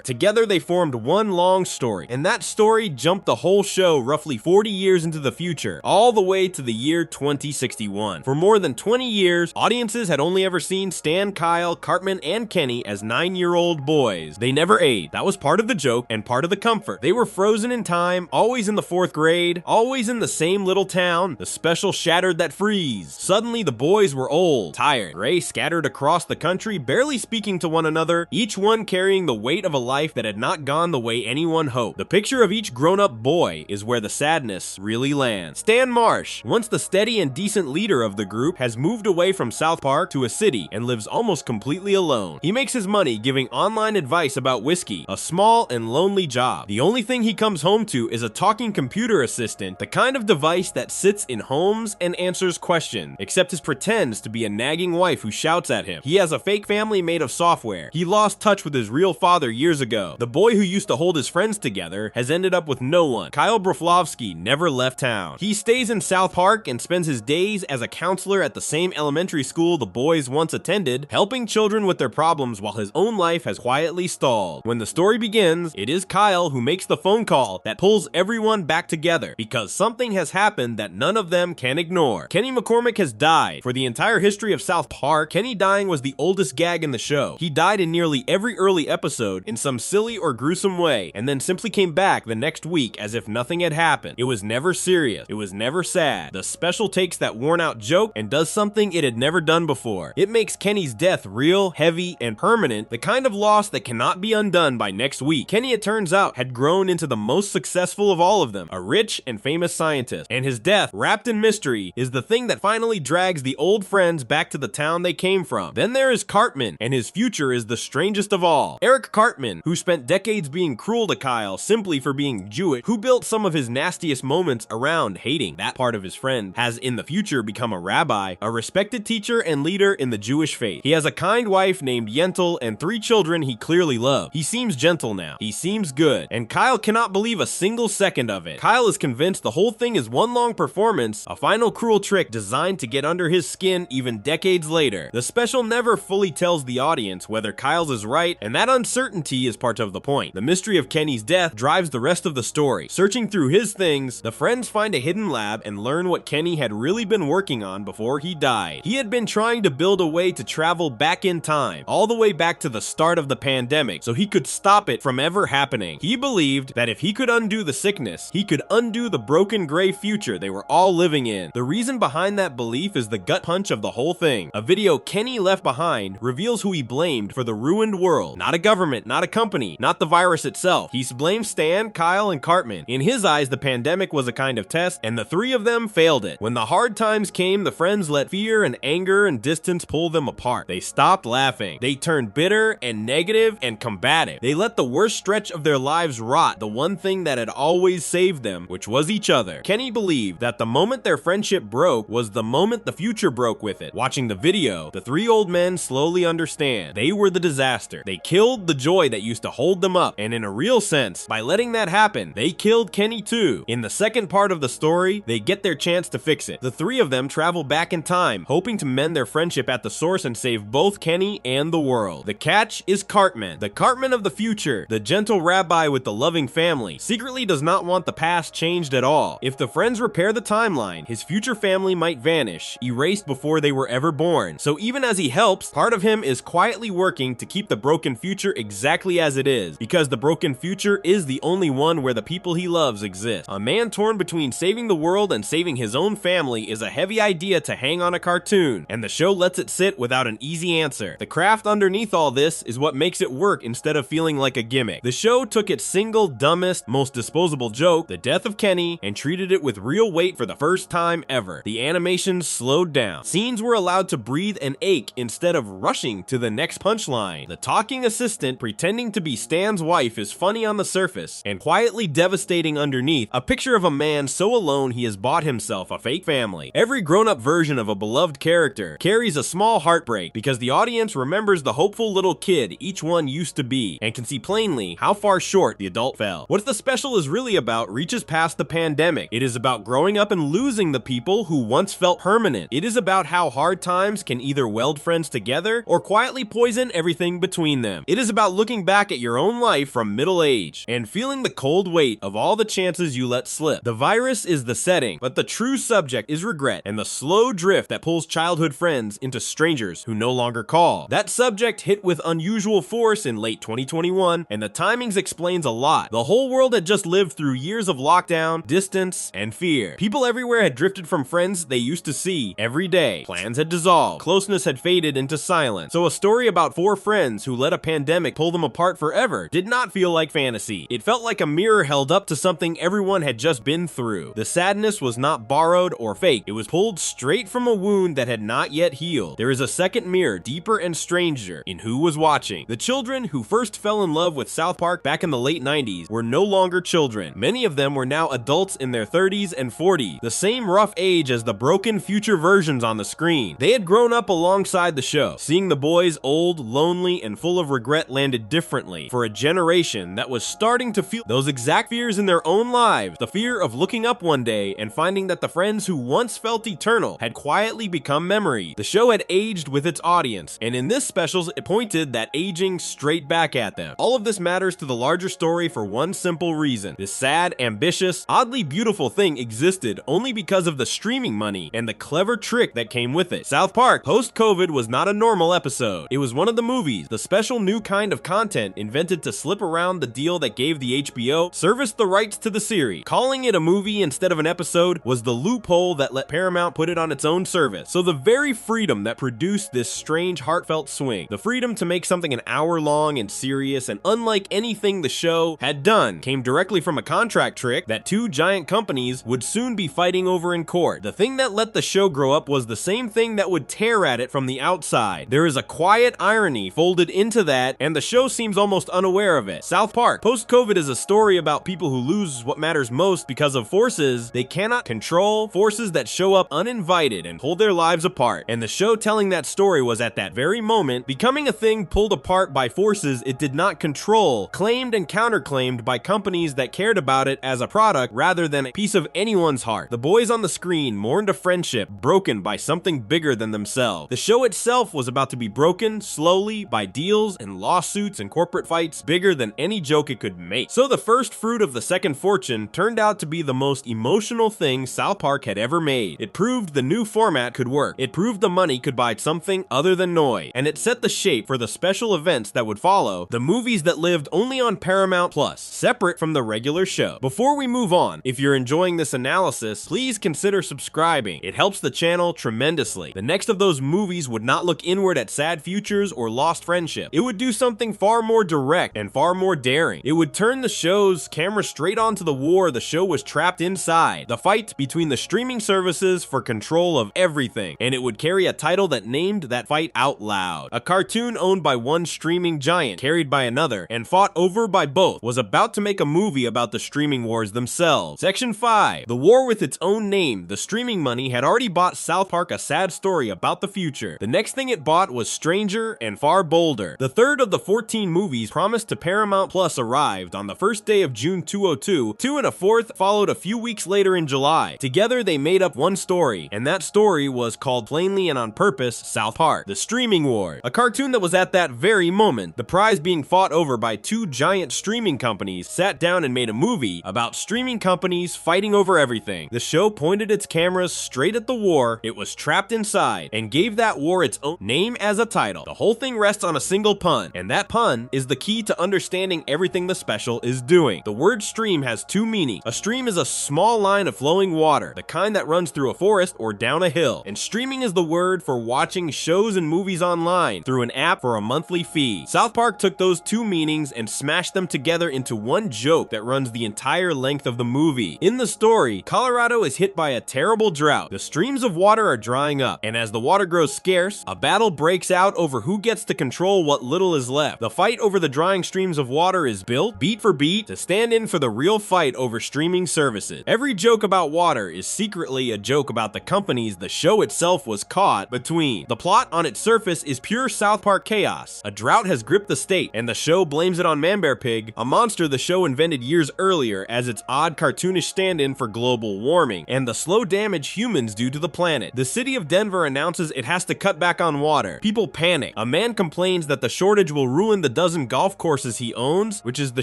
Together, they formed one long story, and that story jumped the whole show roughly 40 years into the future, all the way to the year 2061. For more than 20 years, audiences had only ever seen Stan, Kyle, Cartman, and Kenny as 9-year-old boys. They never aged. That was part of the joke and part of the comfort. They were frozen in time, always in the 4th grade, always in the same little town. The special shattered that freeze. Suddenly, the boys were old, tired, gray, scattered across the country, barely speaking to one another, each one carrying the weight of a life that had not gone the way anyone hoped. The picture of each grown-up boy is where the sadness really lands. Stan Marsh, once the steady and decent leader of the group, has moved away from South Park to a city and lives almost completely alone. He makes his money giving online advice about whiskey, a small and lonely job. The only thing he comes home to is a talking computer assistant, the kind of device that sits in homes and answers questions, except it pretends to be a nagging wife who shouts at him. He has a fake family made of software. He lost touch with his real father years ago. The boy who used to hold his friends together has ended up with no one. Kyle Broflovsky never left town. He stays in South Park and spends his days as a counselor at the same elementary school the boys once attended, helping children with their problems while his own life has quietly stalled. When the story begins, it is Kyle who makes the phone call that pulls everyone back together, because something has happened that none of them can ignore. Kenny McCormick has died. For the entire history of South Park, Kenny dying was the oldest gag in the show. He died in nearly every early episode in some silly or gruesome way, and then simply came back the next week as if nothing had happened. It was never serious. It was never sad. The special takes that worn-out joke and does something it had never done before. It makes Kenny's death real, heavy, and permanent, the kind of loss that cannot be undone by next week. Kenny, it turns out, had grown into the most successful of all of them, a rich and famous scientist, and his death, wrapped in mystery, is the thing that finally drags the old friends back to the town they came from. Then there is Cartman, and his future is the strangest of all. Eric Cartman, who spent decades being cruel to Kyle simply for being Jewish, who built some of his nastiest moments around hating that part of his friend, has in the future become a rabbi, a respected teacher and leader in the Jewish faith. He has a kind wife named Yentl and 3 children he clearly loves. He seems gentle now. He seems good. And Kyle cannot believe a single second of it. Kyle is convinced the whole thing is one long performance, a final cruel trick designed to get under his skin even decades later. The special never fully tells the audience whether Kyle's is right, and that uncertainty is part of the point. The mystery of Kenny's death drives the rest of the story. Searching through his things, the friends find a hidden lab and learn what Kenny had really been working on before he died. He had been trying to build a way to travel back in time, all the way back to the start of the pandemic, so he could stop it from ever happening. He believed that if he could undo the sickness, he could undo the broken gray future they were all living in. The reason behind that belief is the gut punch of the whole thing. A video Kenny left behind reveals who he blamed for the ruined world. Not a government, not a company, not the virus itself. He blamed Stan, Kyle, and Cartman. In his eyes, the pandemic was a kind of test, and the 3 of them failed it. When the hard times came, the friends let fear and anger and distance pull them apart. They stopped laughing. They turned bitter and negative and combative. They let the worst stretch of their lives rot the one thing that had always saved them, which was each other. Kenny believed that the moment their friendship broke was the moment the future broke with it. Watching the video, the 3 old men slowly understand. They were the disaster. They killed the joy that used to hold them up, and in a real sense, by letting that happen, they killed Kenny too. In the second part of the story, they get their chance to fix it. The 3 of them travel back in time, hoping to mend their friendship at the source and save both Kenny and the world. The catch is Cartman. The Cartman of the future, the gentle rabbi with the loving family, secretly does not want the past changed at all. If the friends repair the timeline, his future family might vanish, erased before they were ever born. So even as he helps, part of him is quietly working to keep the broken future exactly as it is, because the broken future is the only one where the people he loves exist. A man torn between saving the world and saving his own family is a heavy idea to hang on a cartoon, and the show lets it sit without an easy answer. The craft underneath all this is what makes it work instead of feeling like a gimmick. The show took its single, dumbest, most disposable joke, the death of Kenny, and treated it with real weight for the first time ever. The animations slowed down. Scenes were allowed to breathe and ache instead of rushing to the next punchline. The talking assistant pretending to be Stan's wife is funny on the surface and quietly devastating underneath, a picture of a man so alone he has bought himself a fake family. Every grown-up version of a beloved character carries a small heartbreak because the audience remembers the hopeful little kid each one used to be and can see plainly how far short the adult fell. What the special is really about reaches past the pandemic. It is about growing up and losing the people who once felt permanent. content. It is about how hard times can either weld friends together or quietly poison everything between them. It is about looking back at your own life from middle age and feeling the cold weight of all the chances you let slip. The virus is the setting, but the true subject is regret and the slow drift that pulls childhood friends into strangers who no longer call. That subject hit with unusual force in late 2021, and the timings explains a lot. The whole world had just lived through years of lockdown, distance, and fear. People everywhere had drifted from friends they used to see every day. Plans had dissolved. Closeness had faded into silence. So a story about 4 friends who let a pandemic pull them apart forever did not feel like fantasy. It felt like a mirror held up to something everyone had just been through. The sadness was not borrowed or fake. It was pulled straight from a wound that had not yet healed. There is a second mirror, deeper and stranger, in who was watching. The children who first fell in love with South Park back in the late 90s were no longer children. Many of them were now adults in their 30s and 40s, the same rough age as the broken future versions on the screen. They had grown up alongside the show. Seeing the boys old, lonely, and full of regret landed differently for a generation that was starting to feel those exact fears in their own lives. The fear of looking up one day and finding that the friends who once felt eternal had quietly become memory. The show had aged with its audience, and in this specials it pointed that aging straight back at them. All of this matters to the larger story for one simple reason. This sad, ambitious, oddly beautiful thing existed only because of the streaming money and the clever trick that came with it. South Park post-COVID was not a normal episode. It was one of the movies, the special new kind of content invented to slip around the deal that gave the HBO service the rights to the series. Calling it a movie instead of an episode was the loophole that let Paramount put it on its own service. So the very freedom that produced this strange, heartfelt swing, the freedom to make something an hour long and serious and unlike anything the show had done, came directly from a contract trick that 2 giant companies would soon be fighting over in court. The thing that let the show grow up was the same thing that would tear at it from the outside. There is a quiet irony folded into that, and the show seems almost unaware of it. South Park post-COVID is a story about people who lose what matters most because of forces they cannot control, forces that show up uninvited and pull their lives apart. And the show telling that story was at that very moment becoming a thing pulled apart by forces it did not control, claimed and counterclaimed by companies that cared about it as a product rather than a piece of anyone's heart. The boys on the screen mourned a friendship broken by something bigger than themselves. The show itself was about to be broken slowly by deals and lawsuits and corporate fights bigger than any joke it could make. So the first fruit of the second fortune turned out to be the most emotional thing South Park had ever made. It proved the new format could work. It proved the money could buy something other than noise. And it set the shape for the special events that would follow, the movies that lived only on Paramount Plus, separate from the regular show. Before we move on, if you're enjoying this analysis, please consider subscribing. It helps the channel tremendously. The next of those movies would not look inward at sad futures or lost friendship. It would do something far more direct and far more daring. It would turn the show's camera straight onto the war the show was trapped inside, the fight between the streaming services for control of everything, and it would carry a title that named that fight out loud. A cartoon owned by one streaming giant, carried by another, and fought over by both, was about to make a movie about the streaming wars themselves. Section 5. The war with its own name. The streaming money had already bought South Park a sad story about the future. The next thing it bought was stranger and far bolder. The third of the 14 movies promised to Paramount Plus arrived on the first day of June 2002, 2 and a fourth followed a few weeks later in July. Together they made up one story, and that story was called plainly and on purpose South Park, the Streaming War. A cartoon that was at that very moment, the prize being fought over by 2 giant streaming companies, sat down and made a movie about streaming companies fighting over everything. The show pointed its cameras straight at the war it was trapped inside, and gave that war its own name as a title. The whole thing rests on a single pun, and that pun is the key to understanding everything the special is doing. The word stream has 2 meanings. A stream is a small line of flowing water, the kind that runs through a forest or down a hill, and streaming is the word for watching shows and movies online through an app for a monthly fee. South Park took those 2 meanings and smashed them together into one joke that runs the entire length of the movie. In the story, Colorado is hit by a terrible drought. The streams of water are drying up, and as the water grows scarce, a battle breaks out over who gets to control what little is left. The fight over the drying streams of water is built, beat for beat, to stand in for the real fight over streaming services. Every joke about water is secretly a joke about the companies the show itself was caught between. The plot on its surface is pure South Park chaos. A drought has gripped the state, and the show blames it on Manbearpig, a monster the show invented years earlier as its odd cartoonish stand-in for global warming, and the slow damage humans do to the planet. The city of Denver announces it has to cut back on water. People panic. A man complains that the shortage will ruin the dozen golf courses he owns, which is the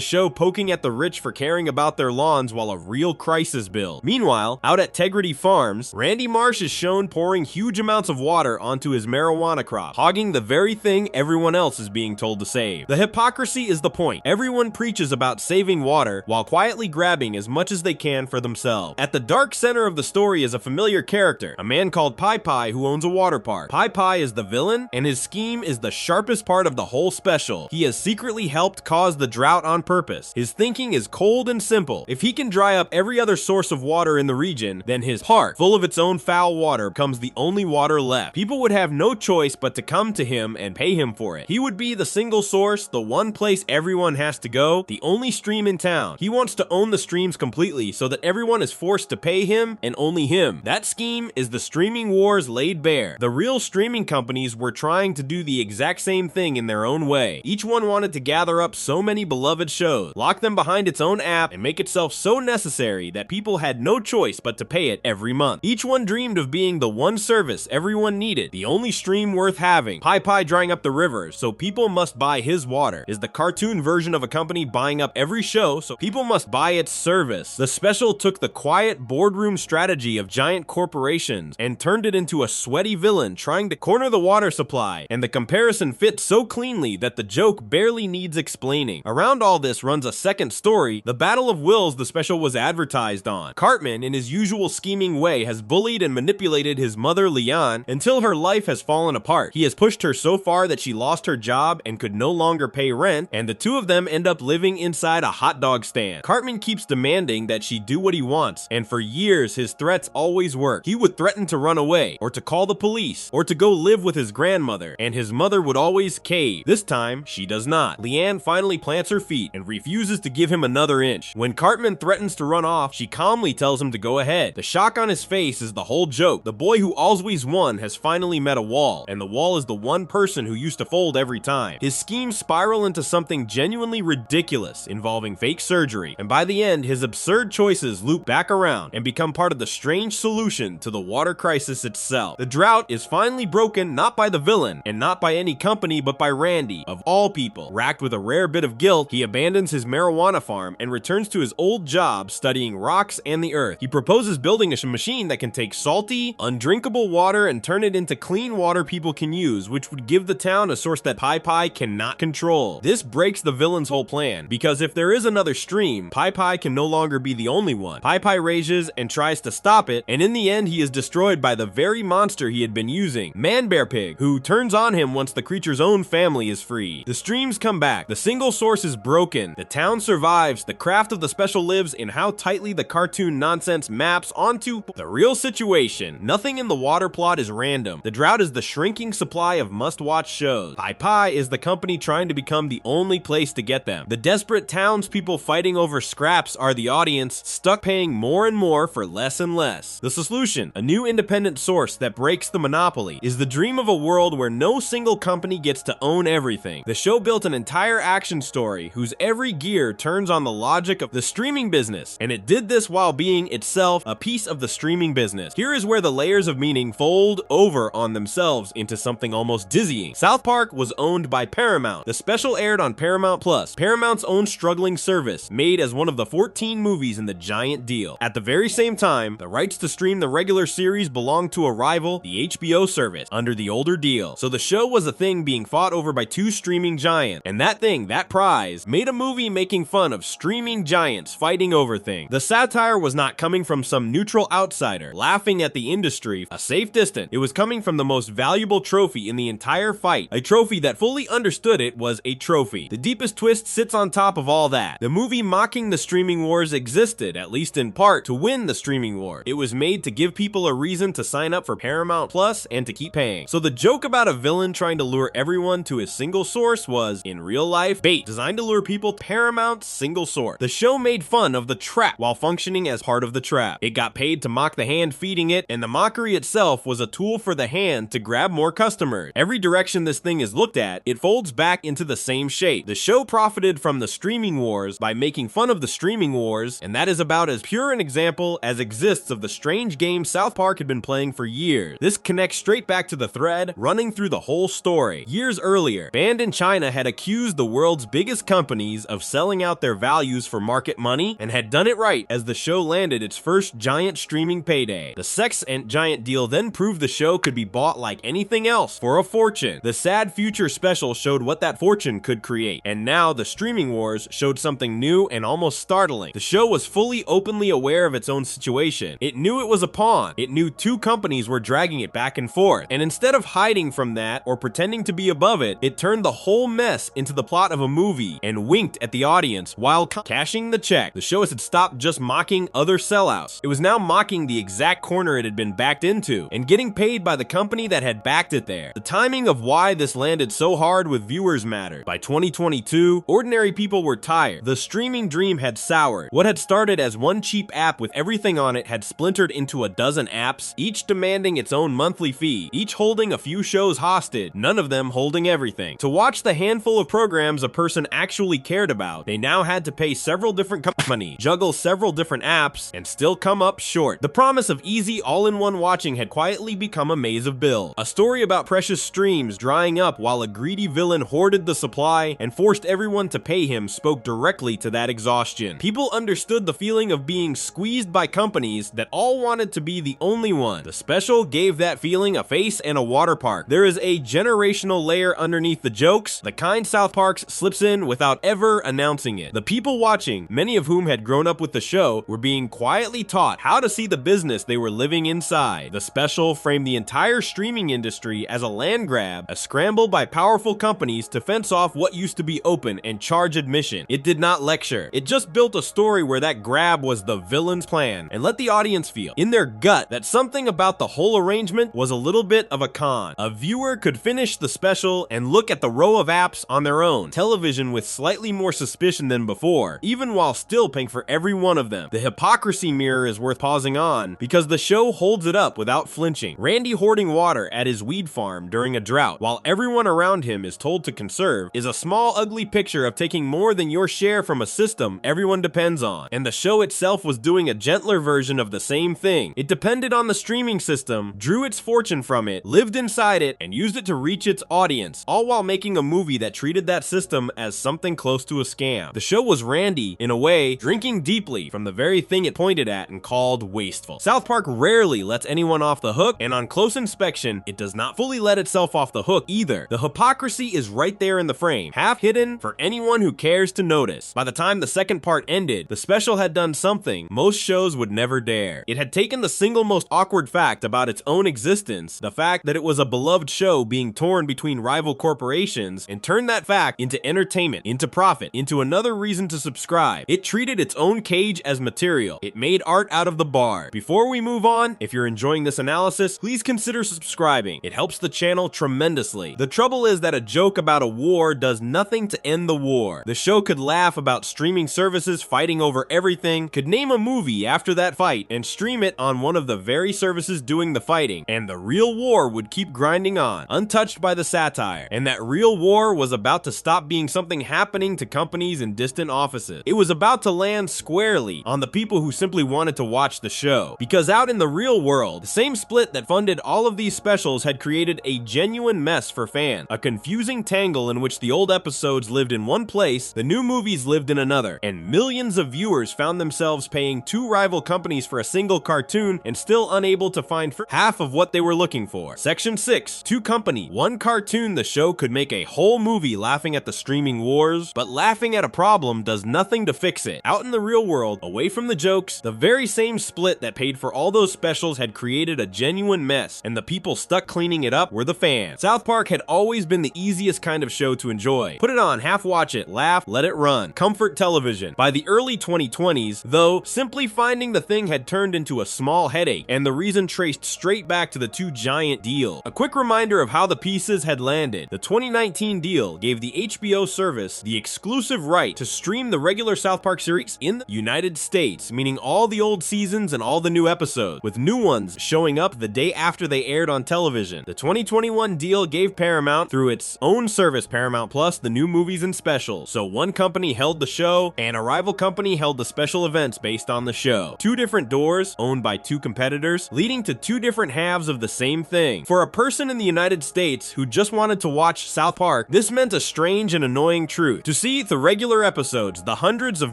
show poking at the rich for caring about their lawns while a real crisis builds. Meanwhile, out at Tegrity Farms, Randy Marsh is shown pouring huge amounts of water onto his marijuana crop, hogging the very thing everyone else is being told to save. The hypocrisy is the point. Everyone preaches about saving water while quietly grabbing as much as they can for themselves. At the dark center of the story is a familiar character, a man called Pai Pai who owns a water park. Pai Pai is the villain, and his scheme is the sharpest part of the whole special. He has secretly helped cause the drought on purpose. His thinking is cold and simple. If he can dry up every other source of water in the region, then his park, full of its own foul water, becomes the only water left. People would have no choice but to come to him and pay him for it. He would be the single source, the one place everyone has to go, the only stream in town. He wants to own the streams completely so that everyone is forced to pay him and only him. That scheme is the streaming wars laid bare. The real streaming companies were trying to do the exact same thing in their own way. Each one wanted to gather up so many beloved shows, lock them behind its own app, and make itself so necessary that people had no choice but to pay it every month. Each one dreamed of being the one service everyone needed, the only stream worth having. Pai Pai drying up the rivers, so people must buy his water, is the cartoon version of a company buying up every show, so people must buy its service. The special took the quiet boardroom strategy of giant corporations and turned it into a sweaty villain trying to corner the water supply, and the comparison fits so cleanly that the joke barely needs explaining. Around all this runs a second story, the Battle of Wills the special was advertised on. Cartman, in his usual scheming way, has bullied and manipulated his mother Leon until her life has fallen apart. He has pushed her so far that she lost her job and could no longer pay rent, and the two of them end up living inside a hot dog stand. Cartman keeps demanding that she do what he wants, and for years his threats always work. He would threaten to run away, or to call the police, or to go live with his grandmother, and his mother would always cave. This time, she does not. Leanne finally plants her feet and refuses to give him another inch. When Cartman threatens to run off, she calmly tells him to go ahead. The shock on his face is the whole joke. The boy who always won has finally met a wall, and the wall is the one person who used to fold every time. His schemes spiral into something genuinely ridiculous, involving fake surgery, and by the end, his absurd choices loop back around and become part of the strange solution to the water crisis itself. The drought is finally broken not by the villain, and not by any company, but by Randy, of all people. Racked with a rare bit of guilt, he abandons his marijuana farm and returns to his old job studying rocks and the earth. He proposes building a machine that can take salty, undrinkable water and turn it into clean water people can use, which would give the town a source that Pai Pai cannot control. This breaks the villain's whole plan, because if there is another stream, Pai Pai can no longer be the only one. Pai Pai rages and tries to stop it, and in the end he is destroyed by the very monster he had been using, Man Bear Pig, who turns on him once the creature's own family is free. The streams come back, the single source is broken, the town survives, the craft of the special lives in how tightly the cartoon nonsense maps onto the real situation. Nothing in the water plot is random. The drought is the shrinking supply of must-watch shows. Pai Pai is the company trying to become the only place to get them. The desperate townspeople fighting over scraps are the audience, stuck paying more and more for less and less. The solution, a new independent source that breaks the monopoly, is the dream of a world where no single company gets to own everything. The show built an entire action story whose every gear turns on the logic of the streaming business, and it did this while being itself a piece of the streaming business. Here is where the layers of meaning fold over on themselves into something almost dizzying. South Park was owned by Paramount. The special aired on Paramount Plus, Paramount's own struggling service, made as one of the 14 movies in the giant deal. At the very same time, the rights to stream the regular series belonged to a rival, the HBO service, under the older deal. So the show was a thing being fought over by two streaming giants, and that thing, that prize, made a movie making fun of streaming giants fighting over things. The satire was not coming from some neutral outsider laughing at the industry a safe distance. It was coming from the most valuable trophy in the entire fight, a trophy that fully understood it was a trophy. The deepest twist sits on top of all that. The movie mocking the streaming wars existed, at least in part, to win the streaming war. It was made to give people a reason to sign up for Paramount Plus and to keep paying. So the joke about a villain trying to lure everyone to his single source was, in real life, bait designed to lure people to Paramount's single source. The show made fun of the trap while functioning as part of the trap. It got paid to mock the hand feeding it, and the mockery itself was a tool for the hand to grab more customers. Every direction this thing is looked at, it folds back into the same shape. The show profited from the streaming wars by making fun of the streaming wars, and that is about as pure an example as exists of the strange game South Park Park had been playing for years. This connects straight back to the thread running through the whole story. Years earlier, Banned in China had accused the world's biggest companies of selling out their values for market money and had done it right as the show landed its first giant streaming payday. The Sex and Giant deal then proved the show could be bought like anything else for a fortune. The Sad Future special showed what that fortune could create, and now the streaming wars showed something new and almost startling. The show was fully openly aware of its own situation. It knew it was a pawn. It knew two companies were dragging it back and forth, and instead of hiding from that or pretending to be above it, it turned the whole mess into the plot of a movie and winked at the audience while cashing the check. The show had stopped just mocking other sellouts. It was now mocking the exact corner it had been backed into and getting paid by the company that had backed it there. The timing of why this landed so hard with viewers mattered. By 2022, ordinary people were tired. The streaming dream had soured. What had started as one cheap app with everything on it had splintered into a dozen apps, each demanding its own monthly fee, each holding a few shows hostage, none of them holding everything. To watch the handful of programs a person actually cared about, they now had to pay several different companies, juggle several different apps, and still come up short. The promise of easy all-in-one watching had quietly become a maze of bills. A story about precious streams drying up while a greedy villain hoarded the supply and forced everyone to pay him spoke directly to that exhaustion. People understood the feeling of being squeezed by companies that all wanted to be the only one. The special gave that feeling a face and a water park. There is a generational layer underneath the jokes, the kind South Park slips in without ever announcing it. The people watching, many of whom had grown up with the show, were being quietly taught how to see the business they were living inside. The special framed the entire streaming industry as a land grab, a scramble by powerful companies to fence off what used to be open and charge admission. It did not lecture. It just built a story where that grab was the villain's plan and let the audience feel, in their gut, that something about the whole arrangement was a little bit of a con. A viewer could finish the special and look at the row of apps on their own, television with slightly more suspicion than before, even while still paying for every one of them. The hypocrisy mirror is worth pausing on because the show holds it up without flinching. Randy hoarding water at his weed farm during a drought while everyone around him is told to conserve is a small ugly picture of taking more than your share from a system everyone depends on. And the show itself was doing a gentler version of the same thing. It depended on the streaming system, drew its fortune from it, lived inside it, and used it to reach its audience, all while making a movie that treated that system as something close to a scam. The show was Randy, in a way, drinking deeply from the very thing it pointed at and called wasteful. South Park rarely lets anyone off the hook, and on close inspection, it does not fully let itself off the hook either. The hypocrisy is right there in the frame, half hidden for anyone who cares to notice. By the time the second part ended, the special had done something most shows would never dare. It had taken the single most awkward fact about its own existence, the fact that it was a beloved show being torn between rival corporations, and turned that fact into entertainment, into profit, into another reason to subscribe. It treated its own cage as material. It made art out of the bar. Before we move on, if you're enjoying this analysis, please consider subscribing. It helps the channel tremendously. The trouble is that a joke about a war does nothing to end the war. The show could laugh about streaming services fighting over everything, could name a movie after that fight and stream it on one of the very services doing the fighting, and the real war would keep grinding on, untouched by the satire. And that real war was about to stop being something happening to companies in distant offices. It was about to land squarely on the people who simply wanted to watch the show. Because out in the real world, the same split that funded all of these specials had created a genuine mess for fans, a confusing tangle in which the old episodes lived in one place, the new movies lived in another, and millions of viewers found themselves paying two rival companies for a single cartoon and still unable to find half of what they were looking for. Section 6, two company, one cartoon. The show could make a whole movie laughing at the streaming wars, but laughing at a problem does nothing to fix it. Out in the real world, away from the jokes, the very same split that paid for all those specials had created a genuine mess, and the people stuck cleaning it up were the fans. South Park had always been the easiest kind of show to enjoy. Put it on, half watch it, laugh, let it run. Comfort television. By the early 2020s, though, simply finding the thing had turned into a small headache, and the reason traced straight back to the Two Giant deal. A quick reminder of how the pieces had landed. The 2019 deal gave the HBO service the exclusive right to stream the regular South Park series in the United States, meaning all the old seasons and all the new episodes, with new ones showing up the day after they aired on television. The 2021 deal gave Paramount, through its own service Paramount Plus, the new movies and specials. So one company held the show, and a rival company held the special events based on the show. Two different doors, owned by two competitors, competitors, leading to two different halves of the same thing. For a person in the United States who just wanted to watch South Park, this meant a strange and annoying truth. To see the regular episodes, the hundreds of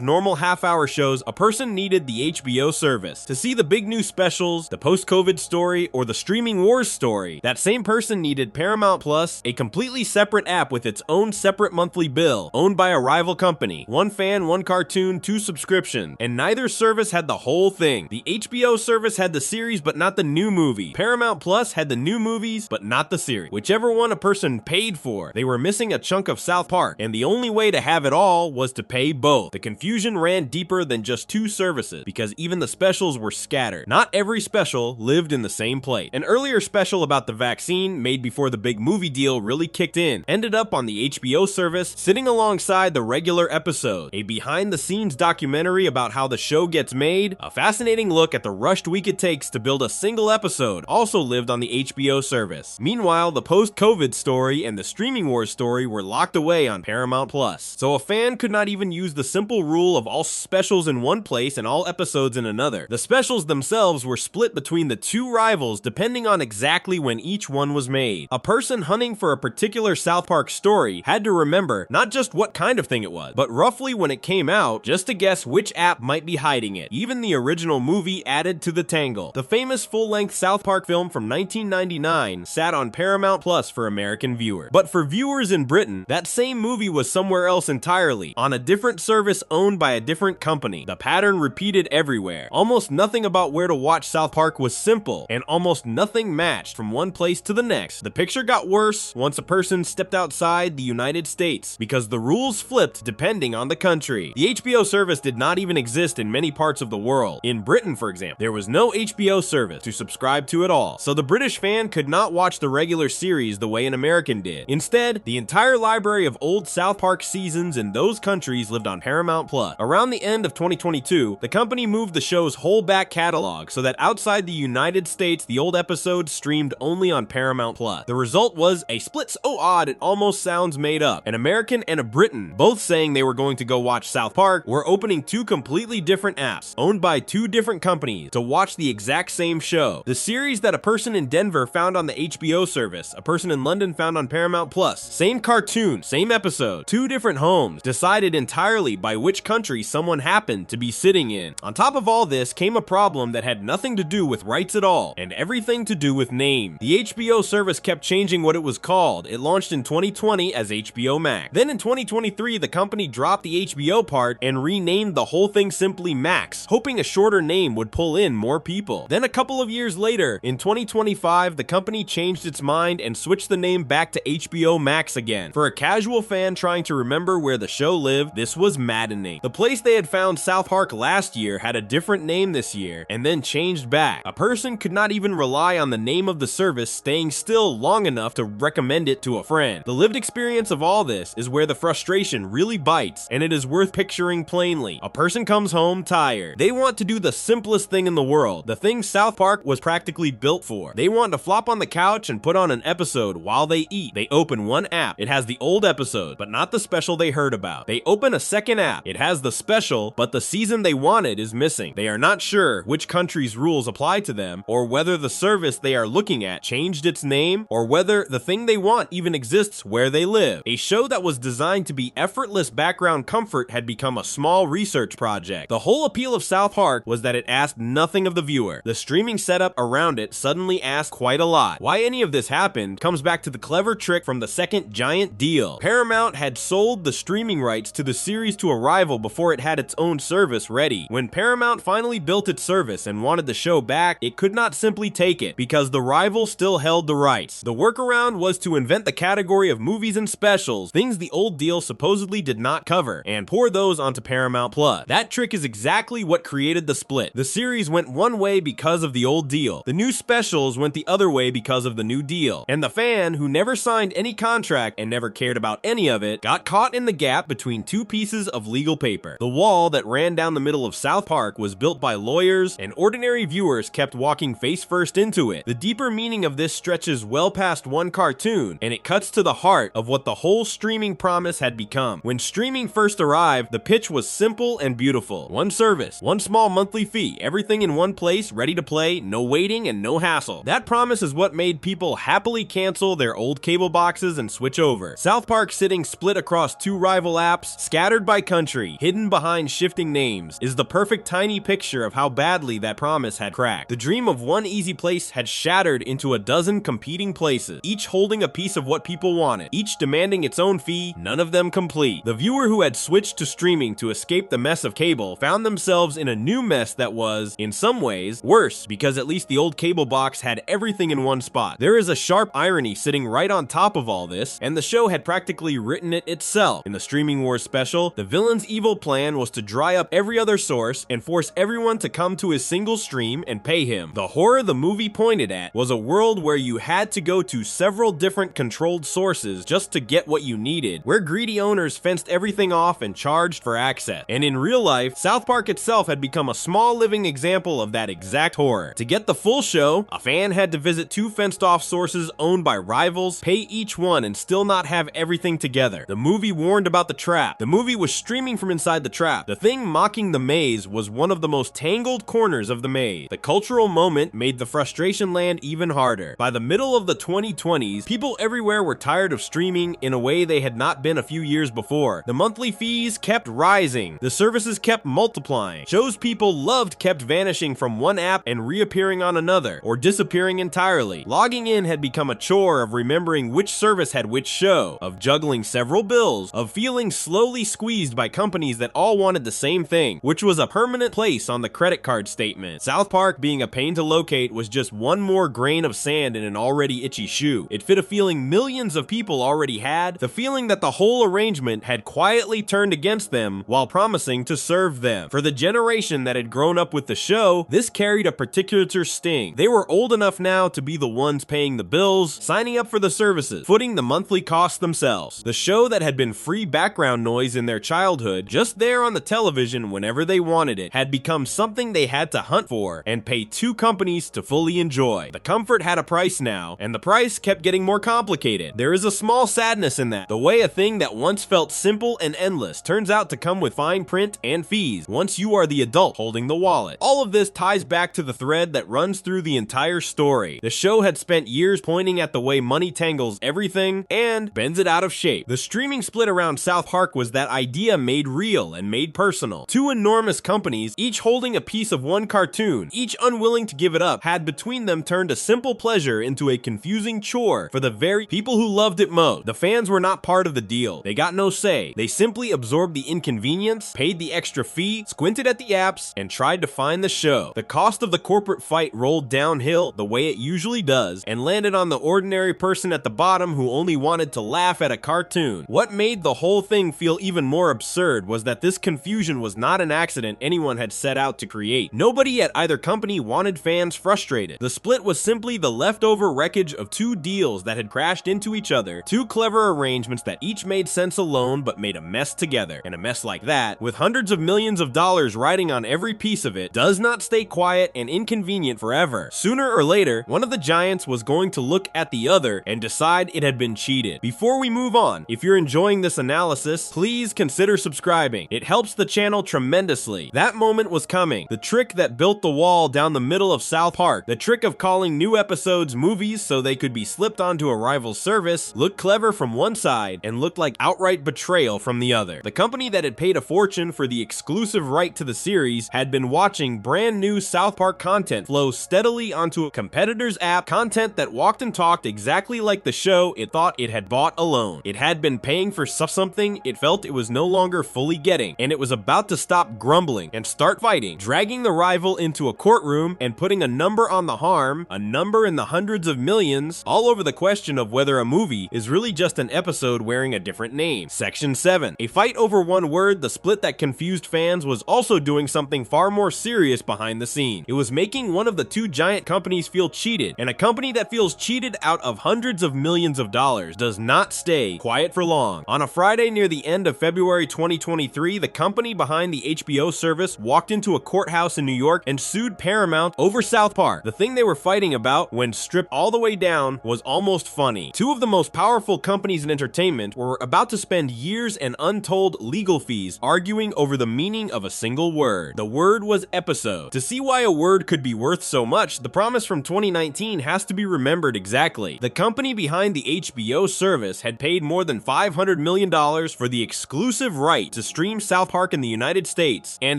normal half-hour shows, a person needed the HBO service. To see the big new specials, the post-COVID story, or the streaming wars story, that same person needed Paramount Plus, a completely separate app with its own separate monthly bill, owned by a rival company. One fan, one cartoon, two subscriptions, and neither service had the whole thing. The HBO service had the series but not the new movie. Paramount Plus had the new movies but not the series. Whichever one a person paid for, they were missing a chunk of South Park, and the only way to have it all was to pay both. The confusion ran deeper than just two services, because even the specials were scattered. Not every special lived in the same place. An earlier special about the vaccine, made before the big movie deal really kicked in, ended up on the HBO service, sitting alongside the regular episode. A behind-the-scenes documentary about how the show gets made, a fascinating look at the rushed week it takes to build a single episode, also lived on the HBO service. Meanwhile, the post-COVID story and the streaming wars story were locked away on Paramount Plus, so a fan could not even use the simple rule of all specials in one place and all episodes in another. The specials themselves were split between the two rivals depending on exactly when each one was made. A person hunting for a particular South Park story had to remember not just what kind of thing it was, but roughly when it came out, just to guess which app might be hiding it. Even the original movie added to the tangle. The famous full-length South Park film from 1999 sat on Paramount Plus for American viewers. But for viewers in Britain, that same movie was somewhere else entirely, on a different service owned by a different company. The pattern repeated everywhere. Almost nothing about where to watch South Park was simple, and almost nothing matched from one place to the next. The picture got worse once a person stepped outside the United States, because the rules flipped depending on the country. The HBO service did not even exist in many parts of the world. In Britain, for example, there was no HBO service to subscribe to at all, so the British fan could not watch the regular series the way an American did. Instead, the entire library of old South Park seasons in those countries lived on Paramount Plus. Around the end of 2022, the company moved the show's whole back catalog so that outside the United States, the old episodes streamed only on Paramount Plus. The result was a split so odd it almost sounds made up. An American and a Briton, both saying they were going to go watch South Park, were opening two completely different apps, owned by two different companies, to watch the exact same show. The series that a person in Denver found on the HBO service, a person in London found on Paramount Plus. Same cartoon, same episode, two different homes, decided entirely by which country someone happened to be sitting in. On top of all this came a problem that had nothing to do with rights at all, and everything to do with name. The HBO service kept changing what it was called. It launched in 2020 as HBO Max. Then in 2023, the company dropped the HBO part and renamed the whole thing simply Max, hoping a shorter name would pull in more people. Then a couple of years later, in 2025, the company changed its mind and switched the name back to HBO Max again. For a casual fan trying to remember where the show lived, this was maddening. The place they had found South Park last year had a different name this year, and then changed back. A person could not even rely on the name of the service staying still long enough to recommend it to a friend. The lived experience of all this is where the frustration really bites, and it is worth picturing plainly. A person comes home tired. They want to do the simplest thing in the world, the thing South Park was practically built for. They want to flop on the couch and put on an episode while they eat. They open one app. It has the old episode, but not the special they heard about. They open a second app. It has the special, but the season they wanted is missing. They are not sure which country's rules apply to them, or whether the service they are looking at changed its name, or whether the thing they want even exists where they live. A show that was designed to be effortless background comfort had become a small research project. The whole appeal of South Park was that it asked nothing of the viewer. The streaming setup around it suddenly asked quite a lot. Why any of this happened comes back to the clever trick from the second giant deal. Paramount had sold the streaming rights to the series to a rival before it had its own service ready. When Paramount finally built its service and wanted the show back, it could not simply take it, because the rival still held the rights. The workaround was to invent the category of movies and specials, things the old deal supposedly did not cover, and pour those onto Paramount Plus. That trick is exactly what created the split. The series went one way because of the old deal. The new specials went the other way because of the new deal. And the fan, who never signed any contract and never cared about any of it, got caught in the gap between two pieces of legal paper. The wall that ran down the middle of South Park was built by lawyers, and ordinary viewers kept walking face first into it. The deeper meaning of this stretches well past one cartoon, and it cuts to the heart of what the whole streaming promise had become. When streaming first arrived, the pitch was simple and beautiful. One service, one small monthly fee, everything in one place place, ready to play, no waiting, and no hassle. That promise is what made people happily cancel their old cable boxes and switch over. South Park, sitting split across two rival apps, scattered by country, hidden behind shifting names, is the perfect tiny picture of how badly that promise had cracked. The dream of one easy place had shattered into a dozen competing places, each holding a piece of what people wanted, each demanding its own fee, none of them complete. The viewer who had switched to streaming to escape the mess of cable found themselves in a new mess that was, in some ways, worse, because at least the old cable box had everything in one spot. There is a sharp irony sitting right on top of all this, and the show had practically written it itself. In the Streaming Wars special, the villain's evil plan was to dry up every other source and force everyone to come to his single stream and pay him. The horror the movie pointed at was a world where you had to go to several different controlled sources just to get what you needed, where greedy owners fenced everything off and charged for access. And in real life, South Park itself had become a small living example of that exact horror. To get the full show, a fan had to visit two fenced-off sources owned by rivals, pay each one, and still not have everything together. The movie warned about the trap. The movie was streaming from inside the trap. The thing mocking the maze was one of the most tangled corners of the maze. The cultural moment made the frustration land even harder. By the middle of the 2020s, people everywhere were tired of streaming in a way they had not been a few years before. The monthly fees kept rising. The services kept multiplying. Shows people loved kept vanishing from one app and reappearing on another, or disappearing entirely. Logging in had become a chore of remembering which service had which show, of juggling several bills, of feeling slowly squeezed by companies that all wanted the same thing, which was a permanent place on the credit card statement. South Park, being a pain to locate, was just one more grain of sand in an already itchy shoe. It fit a feeling millions of people already had, the feeling that the whole arrangement had quietly turned against them while promising to serve them. For the generation that had grown up with the show, this carried a particular sting. They were old enough now to be the ones paying the bills, signing up for the services, footing the monthly costs themselves. The show that had been free background noise in their childhood, just there on the television whenever they wanted it, had become something they had to hunt for and pay two companies to fully enjoy. The comfort had a price now, and the price kept getting more complicated. There is a small sadness in that, the way a thing that once felt simple and endless turns out to come with fine print and fees once you are the adult holding the wallet. All of this ties back to the thread that runs through the entire story. The show had spent years pointing at the way money tangles everything and bends it out of shape. The streaming split around South Park was that idea made real and made personal. Two enormous companies, each holding a piece of one cartoon, each unwilling to give it up, had between them turned a simple pleasure into a confusing chore for the very people who loved it most. The fans were not part of the deal. They got no say. They simply absorbed the inconvenience, paid the extra fee, squinted at the apps, and tried to find the show. The cost of the corporate fight rolled downhill the way it usually does and landed on the ordinary person at the bottom who only wanted to laugh at a cartoon. What made the whole thing feel even more absurd was that this confusion was not an accident anyone had set out to create. Nobody at either company wanted fans frustrated. The split was simply the leftover wreckage of two deals that had crashed into each other, two clever arrangements that each made sense alone but made a mess together. And a mess like that, with hundreds of millions of dollars riding on every piece of it, does not stay quiet and inconvenient forever. Sooner or later, one of the giants was going to look at the other and decide it had been cheated. Before we move on, if you're enjoying this analysis, please consider subscribing. It helps the channel tremendously. That moment was coming. The trick that built the wall down the middle of South Park, the trick of calling new episodes movies so they could be slipped onto a rival service, looked clever from one side and looked like outright betrayal from the other. The company that had paid a fortune for the exclusive right to the series had been watching brand new South Park content flow steadily onto a competitor's app, content that walked and talked exactly like the show it thought it had bought alone. It had been paying for something it felt it was no longer fully getting, and it was about to stop grumbling and start fighting, dragging the rival into a courtroom and putting a number on the harm, a number in the hundreds of millions, all over the question of whether a movie is really just an episode wearing a different name. Section 7. A fight over one word, the split that confused fans was also doing something far more serious behind the scenes. It was making one of the two giant companies feel cheated, and a company that feels cheated out of hundreds of millions of dollars does not stay quiet for long. On a Friday near the end of February 2023, the company behind the HBO service walked into a courthouse in New York and sued Paramount over South Park. The thing they were fighting about, when stripped all the way down, was almost funny. Two of the most powerful companies in entertainment were about to spend years and untold legal fees arguing over the meaning of a single word. The word was episode. To see what why a word could be worth so much, the promise from 2019 has to be remembered exactly. The company behind the HBO service had paid more than $500 million for the exclusive right to stream South Park in the United States, and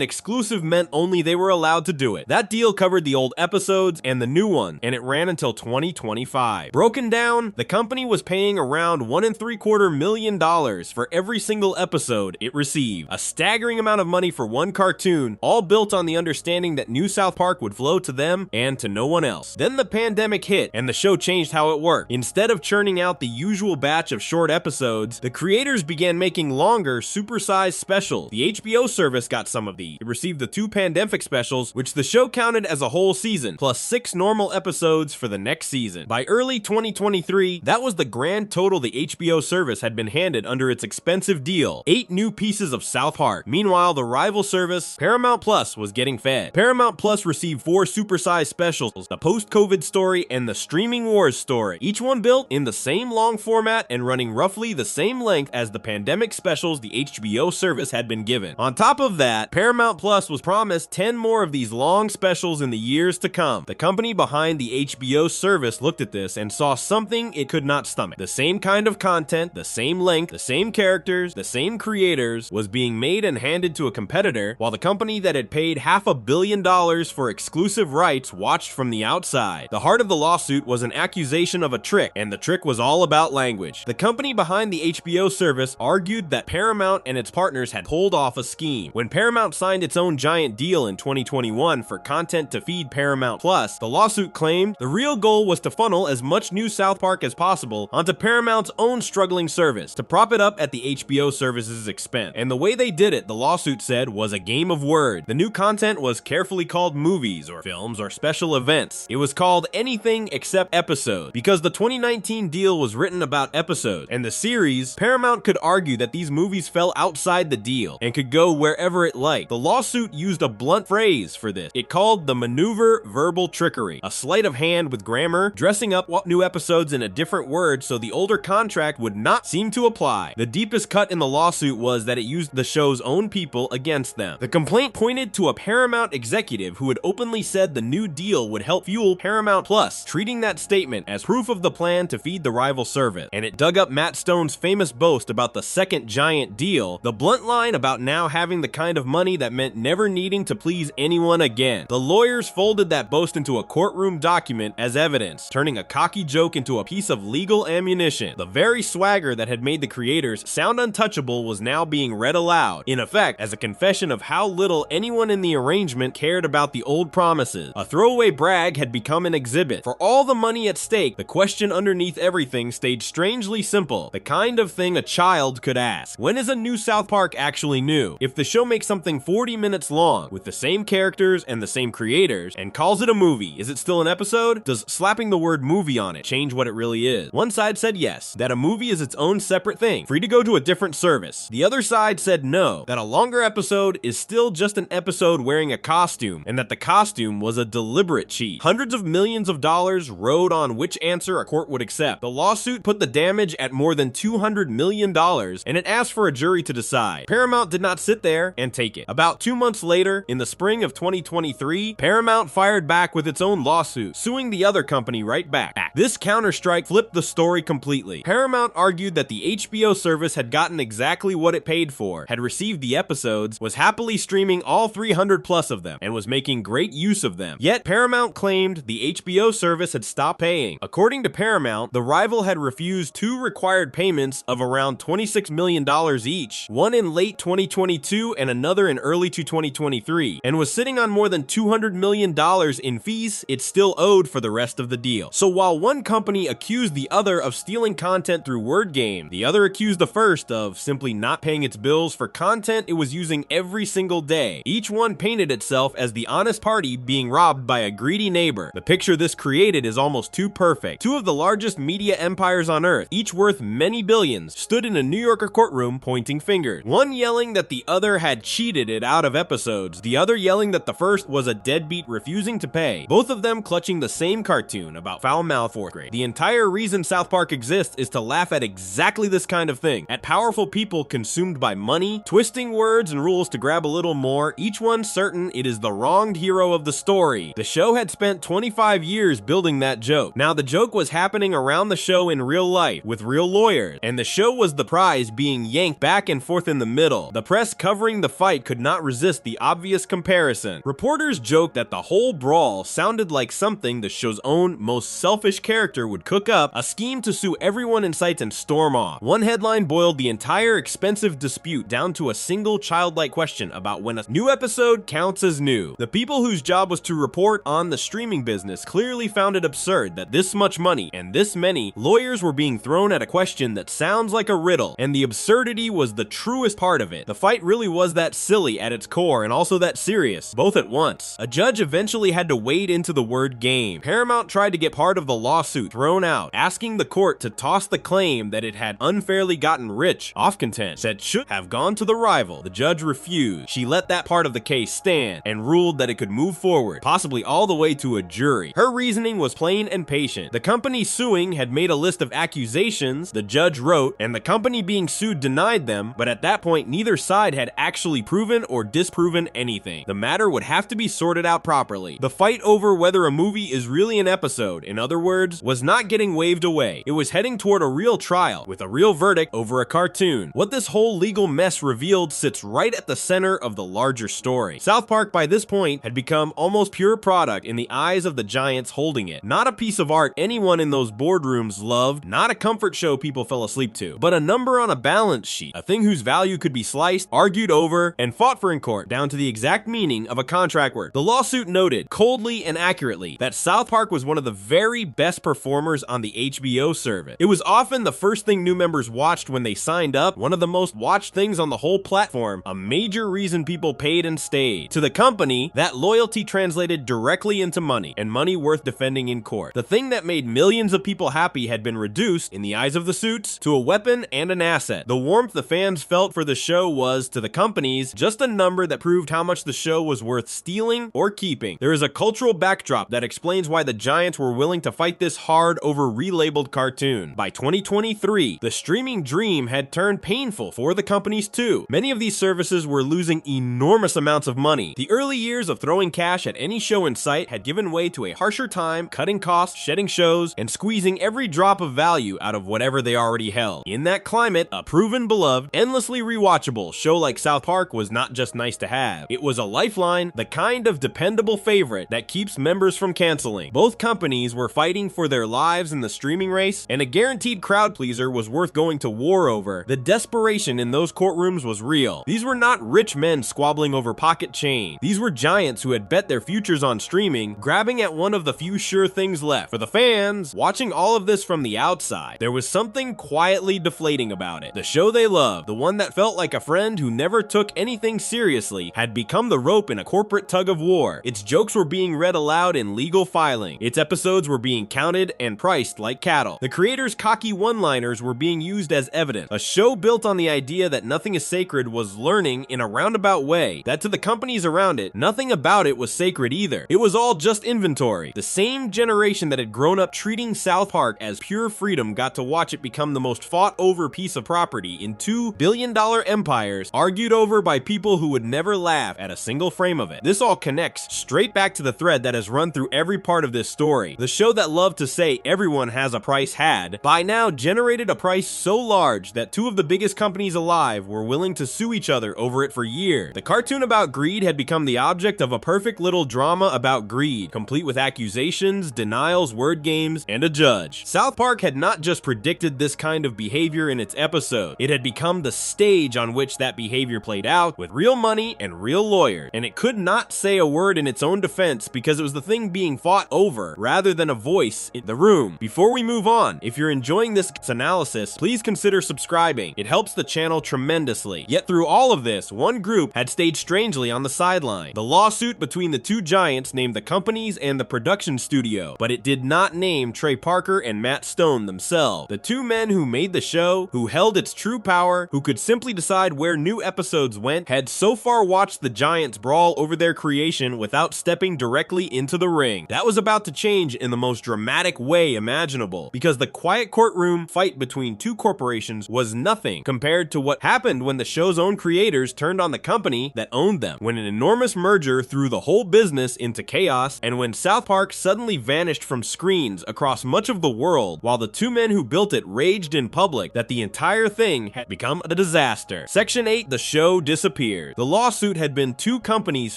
exclusive meant only they were allowed to do it. That deal covered the old episodes and the new one, and it ran until 2025. Broken down, the company was paying around $1.75 million for every single episode it received, a staggering amount of money for one cartoon, all built on the understanding that new South Park would flow to them and to no one else. Then the pandemic hit, and the show changed how it worked. Instead of churning out the usual batch of short episodes, the creators began making longer, supersized specials. The HBO service got some of these. It received the 2 pandemic specials, which the show counted as a whole season, plus 6 normal episodes for the next season. By early 2023, that was the grand total the HBO service had been handed under its expensive deal: 8 new pieces of South Park. Meanwhile, the rival service, Paramount Plus, was getting fed. Paramount Plus received 4 supersized specials: the post-COVID story and the Streaming Wars story, each one built in the same long format and running roughly the same length as the pandemic specials the HBO service had been given. On top of that, Paramount Plus was promised 10 more of these long specials in the years to come. The company behind the HBO service looked at this and saw something it could not stomach. The same kind of content, the same length, the same characters, the same creators was being made and handed to a competitor, while the company that had paid $500 million for exclusive rights watched from the outside. The heart of the lawsuit was an accusation of a trick, and the trick was all about language. The company behind the HBO service argued that Paramount and its partners had pulled off a scheme. When Paramount signed its own giant deal in 2021 for content to feed Paramount Plus, the lawsuit claimed the real goal was to funnel as much new South Park as possible onto Paramount's own struggling service to prop it up at the HBO service's expense. And the way they did it, the lawsuit said, was a game of words. The new content was carefully called movies or films or special events. It was called anything except episodes, because the 2019 deal was written about episodes, and the series, Paramount could argue that these movies fell outside the deal and could go wherever it liked. The lawsuit used a blunt phrase for this. It called the maneuver verbal trickery, a sleight of hand with grammar, dressing up new episodes in a different word so the older contract would not seem to apply. The deepest cut in the lawsuit was that it used the show's own people against them. The complaint pointed to a Paramount executive who had openly said the new deal would help fuel Paramount Plus, treating that statement as proof of the plan to feed the rival service. And it dug up Matt Stone's famous boast about the second giant deal, the blunt line about now having the kind of money that meant never needing to please anyone again. The lawyers folded that boast into a courtroom document as evidence, turning a cocky joke into a piece of legal ammunition. The very swagger that had made the creators sound untouchable was now being read aloud, in effect as a confession of how little anyone in the arrangement cared about the old promises. A throwaway brag had become an exhibit. For all the money at stake, the question underneath everything stayed strangely simple, the kind of thing a child could ask. When is a new South Park actually new? If the show makes something 40 minutes long, with the same characters and the same creators, and calls it a movie, is it still an episode? Does slapping the word movie on it change what it really is? One side said yes, that a movie is its own separate thing, free to go to a different service. The other side said no, that a longer episode is still just an episode wearing a costume, and that the costume was a deliberate cheat. Hundreds of millions of dollars rode on which answer a court would accept. The lawsuit put the damage at more than $200 million, and it asked for a jury to decide. Paramount did not sit there and take it. About 2 months later, in the spring of 2023, Paramount fired back with its own lawsuit, suing the other company right back. This counterstrike flipped the story completely. Paramount argued that the HBO service had gotten exactly what it paid for, had received the episodes, was happily streaming all 300 plus of them, and was making great use of them. Yet Paramount claimed the HBO service had stopped paying. According to Paramount, the rival had refused 2 required payments of around $26 million each, one in late 2022 and another in early 2023, and was sitting on more than $200 million in fees it still owed for the rest of the deal. So while one company accused the other of stealing content through word game, the other accused the first of simply not paying its bills for content it was using every single day. Each one painted itself as the honest party being robbed by a greedy neighbor. The picture this created is almost too perfect. 2 of the largest media empires on earth, each worth many billions, stood in a New Yorker courtroom pointing fingers. One yelling that the other had cheated it out of episodes, the other yelling that the first was a deadbeat refusing to pay. Both of them clutching the same cartoon about foul-mouthed 4th grade. The entire reason South Park exists is to laugh at exactly this kind of thing, at powerful people consumed by money, twisting words and rules to grab a little more, each one certain it is the wrong wronged hero of the story. The show had spent 25 years building that joke. Now, the joke was happening around the show in real life with real lawyers, and the show was the prize being yanked back and forth in the middle. The press covering the fight could not resist the obvious comparison. Reporters joked that the whole brawl sounded like something the show's own most selfish character would cook up, a scheme to sue everyone in sight and storm off. One headline boiled the entire expensive dispute down to a single childlike question about when a new episode counts as new. The people whose job was to report on the streaming business clearly found it absurd that this much money and this many lawyers were being thrown at a question that sounds like a riddle, and the absurdity was the truest part of it. The fight really was that silly at its core and also that serious, both at once. A judge eventually had to wade into the word game. Paramount tried to get part of the lawsuit thrown out, asking the court to toss the claim that it had unfairly gotten rich off content, said should have gone to the rival. The judge refused. She let that part of the case stand and ruled that it could move forward, possibly all the way to a jury. Her reasoning was plain and patient. The company suing had made a list of accusations, the judge wrote, and the company being sued denied them, but at that point neither side had actually proven or disproven anything. The matter would have to be sorted out properly. The fight over whether a movie is really an episode, in other words, was not getting waved away. It was heading toward a real trial, with a real verdict over a cartoon. What this whole legal mess revealed sits right at the center of the larger story. South Park by this point had become almost pure product in the eyes of the giants holding it. Not a piece of art anyone in those boardrooms loved, not a comfort show people fell asleep to, but a number on a balance sheet, a thing whose value could be sliced, argued over, and fought for in court, down to the exact meaning of a contract word. The lawsuit noted, coldly and accurately, that South Park was one of the very best performers on the HBO service. It was often the first thing new members watched when they signed up, one of the most watched things on the whole platform, a major reason people paid and stayed. To the company, that loyalty translated directly into money, and money worth defending in court. The thing that made millions of people happy had been reduced, in the eyes of the suits, to a weapon and an asset. The warmth the fans felt for the show was, to the companies, just a number that proved how much the show was worth stealing or keeping. There is a cultural backdrop that explains why the giants were willing to fight this hard over relabeled cartoon. By 2023, the streaming dream had turned painful for the companies too. Many of these services were losing enormous amounts of money. The early years of throwing cash at any show in sight had given way to a harsher time, cutting costs, shedding shows, and squeezing every drop of value out of whatever they already held. In that climate, a proven beloved, endlessly rewatchable show like South Park was not just nice to have. It was a lifeline, the kind of dependable favorite that keeps members from canceling. Both companies were fighting for their lives in the streaming race, and a guaranteed crowd pleaser was worth going to war over. The desperation in those courtrooms was real. These were not rich men squabbling over pocket change. These were giants who had bet their futures on streaming, grabbing at one of the few sure things left. For the fans, watching all of this from the outside, there was something quietly deflating about it. The show they loved, the one that felt like a friend who never took anything seriously, had become the rope in a corporate tug of war. Its jokes were being read aloud in legal filing. Its episodes were being counted and priced like cattle. The creators' cocky one-liners were being used as evidence. A show built on the idea that nothing is sacred was learning in a roundabout way that to the companies around it, nothing about it was sacred either. It was all just inventory. The same generation that had grown up treating South Park as pure freedom got to watch it become the most fought over piece of property in $2 billion empires, argued over by people who would never laugh at a single frame of it. This all connects straight back to the thread that has run through every part of this story. The show that loved to say everyone has a price had, by now generated a price so large that two of the biggest companies alive were willing to sue each other over it for years. The cartoon about greed had become the object of a perfect little drama about greed, complete with accusations, denials, word games, and a judge. South Park had not just predicted this kind of behavior in its episode, it had become the stage on which that behavior played out, with real money and real lawyers, and it could not say a word in its own defense because it was the thing being fought over, rather than a voice in the room. Before we move on, if you're enjoying this analysis, please consider subscribing. It helps the channel tremendously. Yet through all of this, one group had stayed strangely on the sideline. The lawsuit between the two giants named the companies and the production studio, but it did not name Trey Parker and Matt Stone themselves. The two men who made the show, who held its true power, who could simply decide where new episodes went, had so far watched the giants brawl over their creation without stepping directly into the ring. That was about to change in the most dramatic way imaginable, because the quiet courtroom fight between two corporations was nothing compared to what happened when the show's own creators turned on the company that owned them, when an enormous merger merger threw the whole business into chaos, and when South Park suddenly vanished from screens across much of the world, while the two men who built it raged in public that the entire thing had become a disaster. Section 8, the show disappeared. The lawsuit had been two companies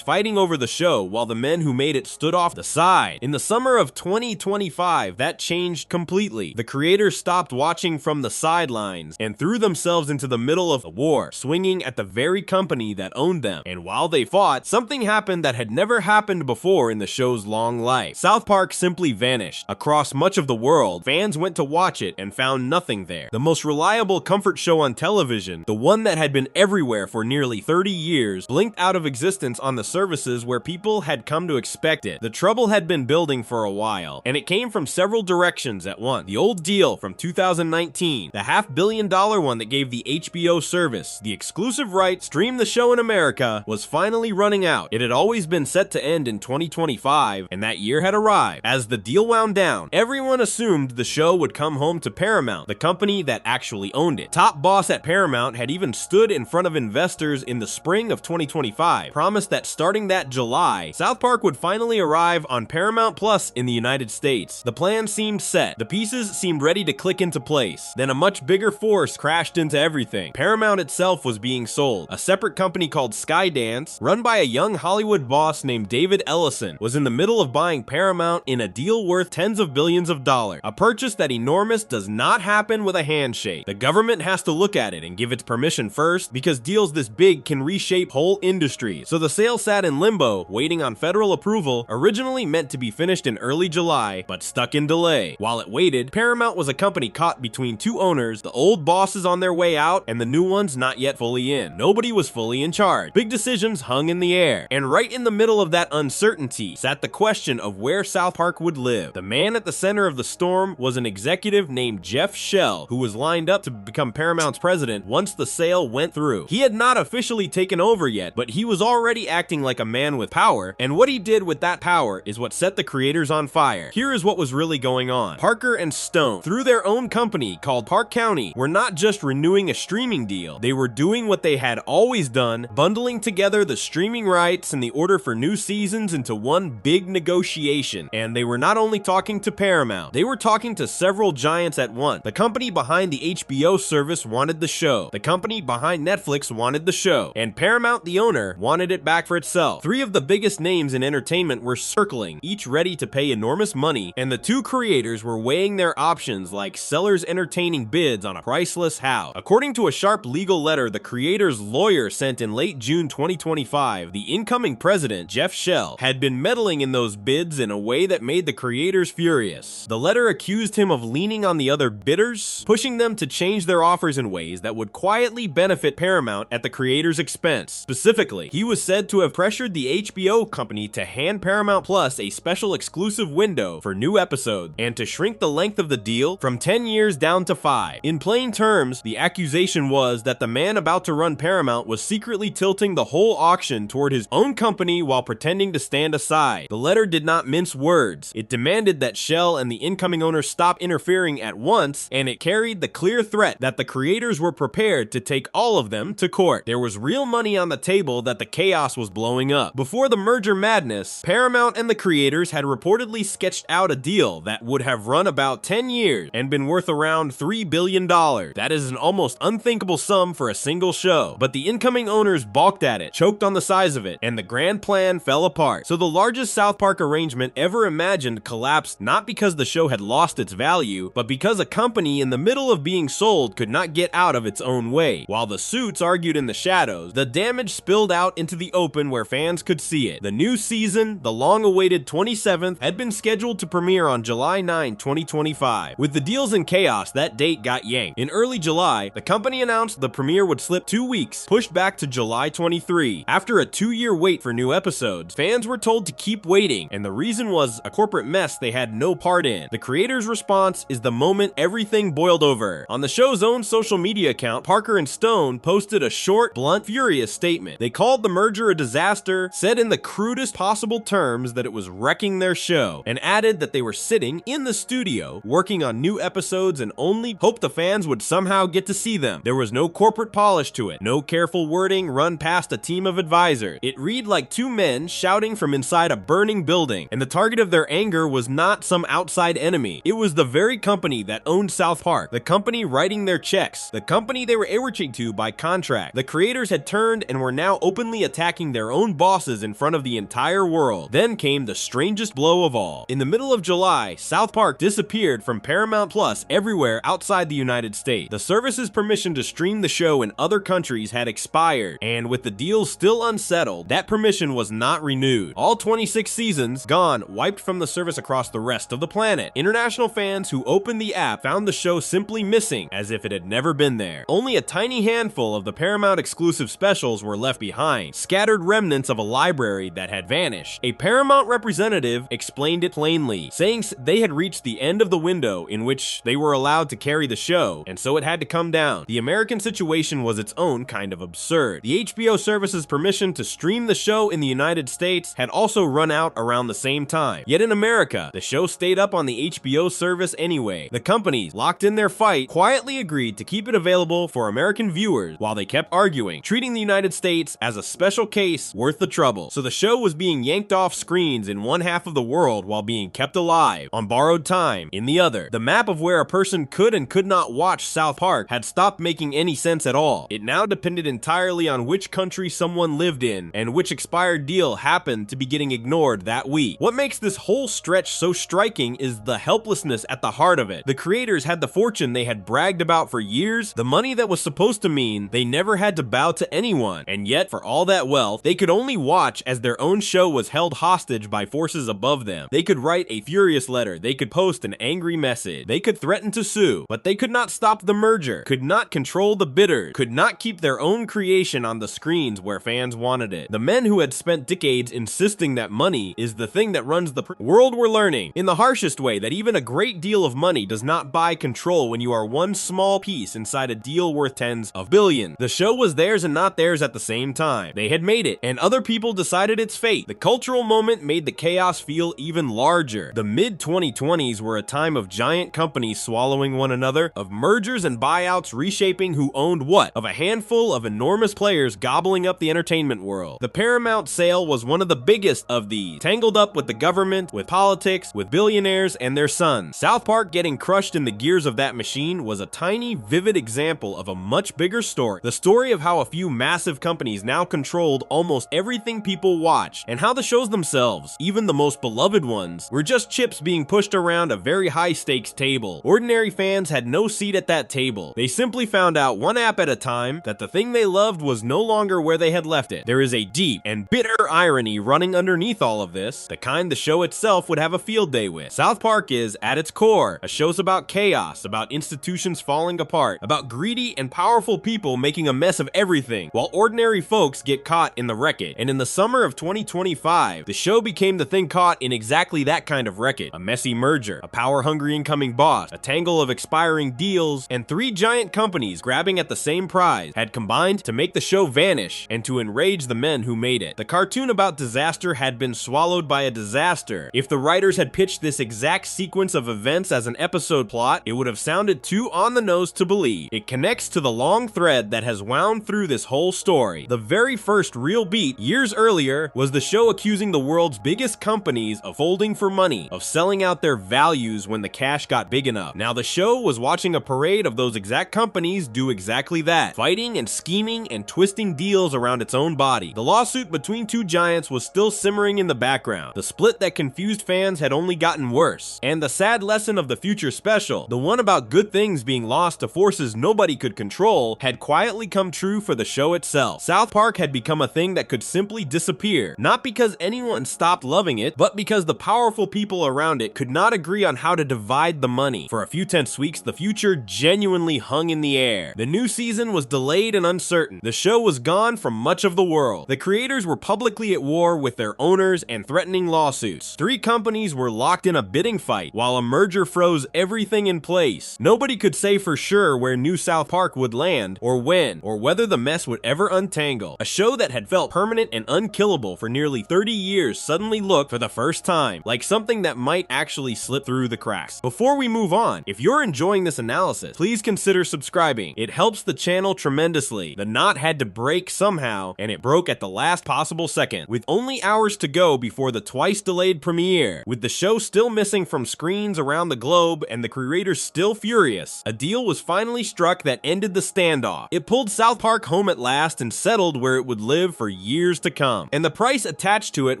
fighting over the show while the men who made it stood off the side. In the summer of 2025, that changed completely. The creators stopped watching from the sidelines and threw themselves into the middle of the war, swinging at the very company that owned them. And while they fought, something happened that had never happened before in the show's long life. South Park simply vanished. Across much of the world, fans went to watch it and found nothing there. The most reliable comfort show on television, the one that had been everywhere for nearly 30 years, blinked out of existence on the services where people had come to expect it. The trouble had been building for a while, and it came from several directions at once. The old deal from 2019, the $500 million one that gave the HBO service the exclusive right to stream the show in America, was finally running out. It had always been set to end in 2025, and that year had arrived. As the deal wound down, everyone assumed the show would come home to Paramount, the company that actually owned it. Top boss at Paramount had even stood in front of investors in the spring of 2025, promised that starting that July, South Park would finally arrive on Paramount Plus in the United States. The plan seemed set. The pieces seemed ready to click into place. Then a much bigger force crashed into everything. Paramount itself was being sold. A separate company called Skydance, run by a young Hollywood boss named David Ellison, was in the middle of buying Paramount in a deal worth tens of billions of dollars. A purchase that enormous does not happen with a handshake. The government has to look at it and give its permission first, because deals this big can reshape whole industries. So the sale sat in limbo, waiting on federal approval, originally meant to be finished in early July, but stuck in delay. While it waited, Paramount was a company caught between two owners, the old bosses on their way out and the new ones not yet fully in. Nobody was fully in charge. Big decisions hung in the air. And right in the middle of that uncertainty sat the question of where South Park would live. The man at the center of the storm was an executive named Jeff Shell, who was lined up to become Paramount's president once the sale went through. He had not officially taken over yet, but he was already acting like a man with power, and what he did with that power is what set the creators on fire. Here is what was really going on. Parker and Stone, through their own company called Park County, were not just renewing a streaming deal, they were doing what they had always done, bundling together the streaming rights and the order for new seasons into one big negotiation. And they were not only talking to Paramount, they were talking to several giants at once. The company behind the HBO service wanted the show, the company behind Netflix wanted the show, and Paramount, the owner, wanted it back for itself. Three of the biggest names in entertainment were circling, each ready to pay enormous money, and the two creators were weighing their options like sellers entertaining bids on a priceless house. According to a sharp legal letter the creators' lawyer sent in late June 2025, the incoming president, Jeff Shell, had been meddling in those bids in a way that made the creators furious. The letter accused him of leaning on the other bidders, pushing them to change their offers in ways that would quietly benefit Paramount at the creators' expense. Specifically, he was said to have pressured the HBO company to hand Paramount Plus a special exclusive window for new episodes and to shrink the length of the deal from 10 years down to 5. In plain terms, the accusation was that the man about to run Paramount was secretly tilting the whole auction toward his own company while pretending to stand aside. The letter did not mince words. It demanded that Shell and the incoming owner stop interfering at once, and it carried the clear threat that the creators were prepared to take all of them to court. There was real money on the table that the chaos was blowing up. Before the merger madness, Paramount and the creators had reportedly sketched out a deal that would have run about 10 years and been worth around $3 billion. That is an almost unthinkable sum for a single show, but the incoming owners balked at it, choked on the size of it, and the grand plan fell apart. So the largest South Park arrangement ever imagined collapsed, not because the show had lost its value, but because a company in the middle of being sold could not get out of its own way. While the suits argued in the shadows, the damage spilled out into the open where fans could see it. The new season, the long-awaited 27th, had been scheduled to premiere on July 9, 2025. With the deals in chaos, that date got yanked. In early July, the company announced the premiere would slip 2 weeks, pushed back to July 23. After a 2-year wait for new episodes, fans were told to keep waiting, and the reason was a corporate mess they had no part in. The creators' response is the moment everything boiled over. On the show's own social media account, Parker and Stone posted a short, blunt, furious statement. They called the merger a disaster, said in the crudest possible terms that it was wrecking their show, and added that they were sitting in the studio working on new episodes and only hoped the fans would somehow get to see them. There was no corporate polish to it, no careful wording run past a team of advisors. It read read like two men shouting from inside a burning building, and the target of their anger was not some outside enemy. It was the very company that owned South Park, the company writing their checks, the company they were airwatching to by contract. The creators had turned and were now openly attacking their own bosses in front of the entire world. Then came the strangest blow of all. In the middle of July, South Park disappeared from Paramount Plus everywhere outside the United States. The service's permission to stream the show in other countries had expired, and with the deal still unsettled, that permission was not renewed. All 26 seasons gone, wiped from the service across the rest of the planet. International fans who opened the app found the show simply missing, as if it had never been there. Only a tiny handful of the Paramount exclusive specials were left behind, scattered remnants of a library that had vanished. A Paramount representative explained it plainly, saying they had reached the end of the window in which they were allowed to carry the show, and so it had to come down. The American situation was its own kind of absurd. The HBO service's permission to stream the show in the United States had also run out around the same time. Yet in America, the show stayed up on the HBO service anyway. The companies, locked in their fight, quietly agreed to keep it available for American viewers while they kept arguing, treating the United States as a special case worth the trouble. So the show was being yanked off screens in one half of the world while being kept alive on borrowed time in the other. The map of where a person could and could not watch South Park had stopped making any sense at all. It now depended entirely on which country someone lived in and which expired deal happened to be getting ignored that week. What makes this whole stretch so striking is the helplessness at the heart of it. The creators had the fortune they had bragged about for years, the money that was supposed to mean they never had to bow to anyone, and yet for all that wealth, they could only watch as their own show was held hostage by forces above them. They could write a furious letter, they could post an angry message, they could threaten to sue, but they could not stop the merger, could not control the bidders, could not keep their own creation on the screens where fans wanted it. The men who had spent decades insisting that money is the thing that runs the world were learning, in the harshest way, that even a great deal of money does not buy control when you are one small piece inside a deal worth tens of billions. The show was theirs and not theirs at the same time. They had made it, and other people decided its fate. The cultural moment made the chaos feel even larger. The mid-2020s were a time of giant companies swallowing one another, of mergers and buyouts reshaping who owned what, of a handful of enormous players gobbling up the entertainment world. The Paramount sale was one of the biggest of these, tangled up with the government, with politics, with billionaires and their sons. South Park getting crushed in the gears of that machine was a tiny, vivid example of a much bigger story. The story of how a few massive companies now controlled almost everything people watched, and how the shows themselves, even the most beloved ones, were just chips being pushed around a very high-stakes table. Ordinary fans had no seat at that table. They simply found out one app at a time that the thing they loved was no longer where they had left it. There is a deep and bitter irony running underneath all of this, the kind the show itself would have a field day with. South Park is, at its core, a show about chaos, about institutions falling apart, about greedy and powerful people making a mess of everything, while ordinary folks get caught in the wreckage. And in the summer of 2025, the show became the thing caught in exactly that kind of wreckage. A messy merger, a power-hungry incoming boss, a tangle of expiring deals, and three giant companies grabbing at the same prize had combined to make the show vanish and to enrage the men who made it. The cartoon about disaster had been swallowed by a disaster. If the writers had pitched this exact sequence of events as an episode plot, it would have sounded too on the nose to believe. It connects to the long thread that has wound through this whole story. The very first real beat, years earlier, was the show accusing the world's biggest companies of folding for money, of selling out their values when the cash got big enough. Now the show was watching a parade of those exact companies do exactly that, fighting and scheming and twisting deals around its own body. The lawsuit between two giants was still simmering in the background. The split that confused fans had only gotten worse. And the sad lesson of the future special, the one about good things being lost to forces nobody could control, had quietly come true for the show itself. South Park had become a thing that could simply disappear, not because anyone stopped loving it, but because the powerful people around it could not agree on how to divide the money. For a few tense weeks, the future genuinely hung in the air. The new season was delayed and uncertain. The show was gone from much of the world. The creators were publicly at war with their owners and threatening lawsuits. Three companies were locked in a bidding fight, while a merger froze everything in place. Nobody could say for sure where New South Park would land, or when, or whether the mess would ever untangle. A show that had felt permanent and unkillable for nearly 30 years suddenly looked, for the first time, like something that might actually slip through the cracks. Before we move on, if you're enjoying this analysis, please consider subscribing. It helps the channel tremendously. The knot had to break somehow, and it broke at the last last possible second. With only hours to go before the twice-delayed premiere, with the show still missing from screens around the globe and the creators still furious, a deal was finally struck that ended the standoff. It pulled South Park home at last and settled where it would live for years to come. And the price attached to it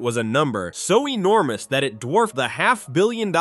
was a number so enormous that it dwarfed the $500 million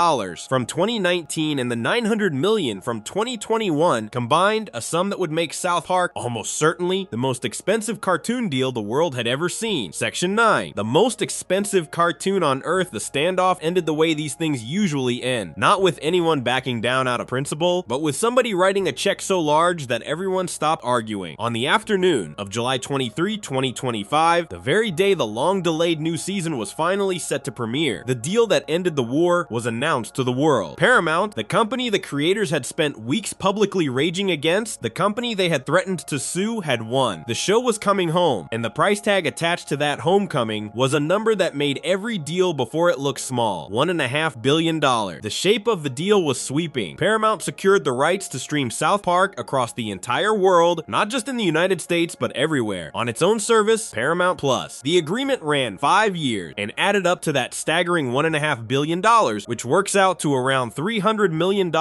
from 2019 and the $900 million from 2021 combined, a sum that would make South Park almost certainly the most expensive cartoon deal the world had ever seen. Section 9. The most expensive cartoon on Earth. The standoff ended the way these things usually end. Not with anyone backing down out of principle, but with somebody writing a check so large that everyone stopped arguing. On the afternoon of July 23, 2025, the very day the long-delayed new season was finally set to premiere, the deal that ended the war was announced to the world. Paramount, the company the creators had spent weeks publicly raging against, the company they had threatened to sue, had won. The show was coming home, and the price tag attached to that homecoming was a number that made every deal before it look small: $1.5 billion. The shape of the deal was sweeping. Paramount secured the rights to stream South Park across the entire world, not just in the United States, but everywhere, on its own service, Paramount Plus. The agreement ran 5 years and added up to that staggering $1.5 billion, which works out to around $300 million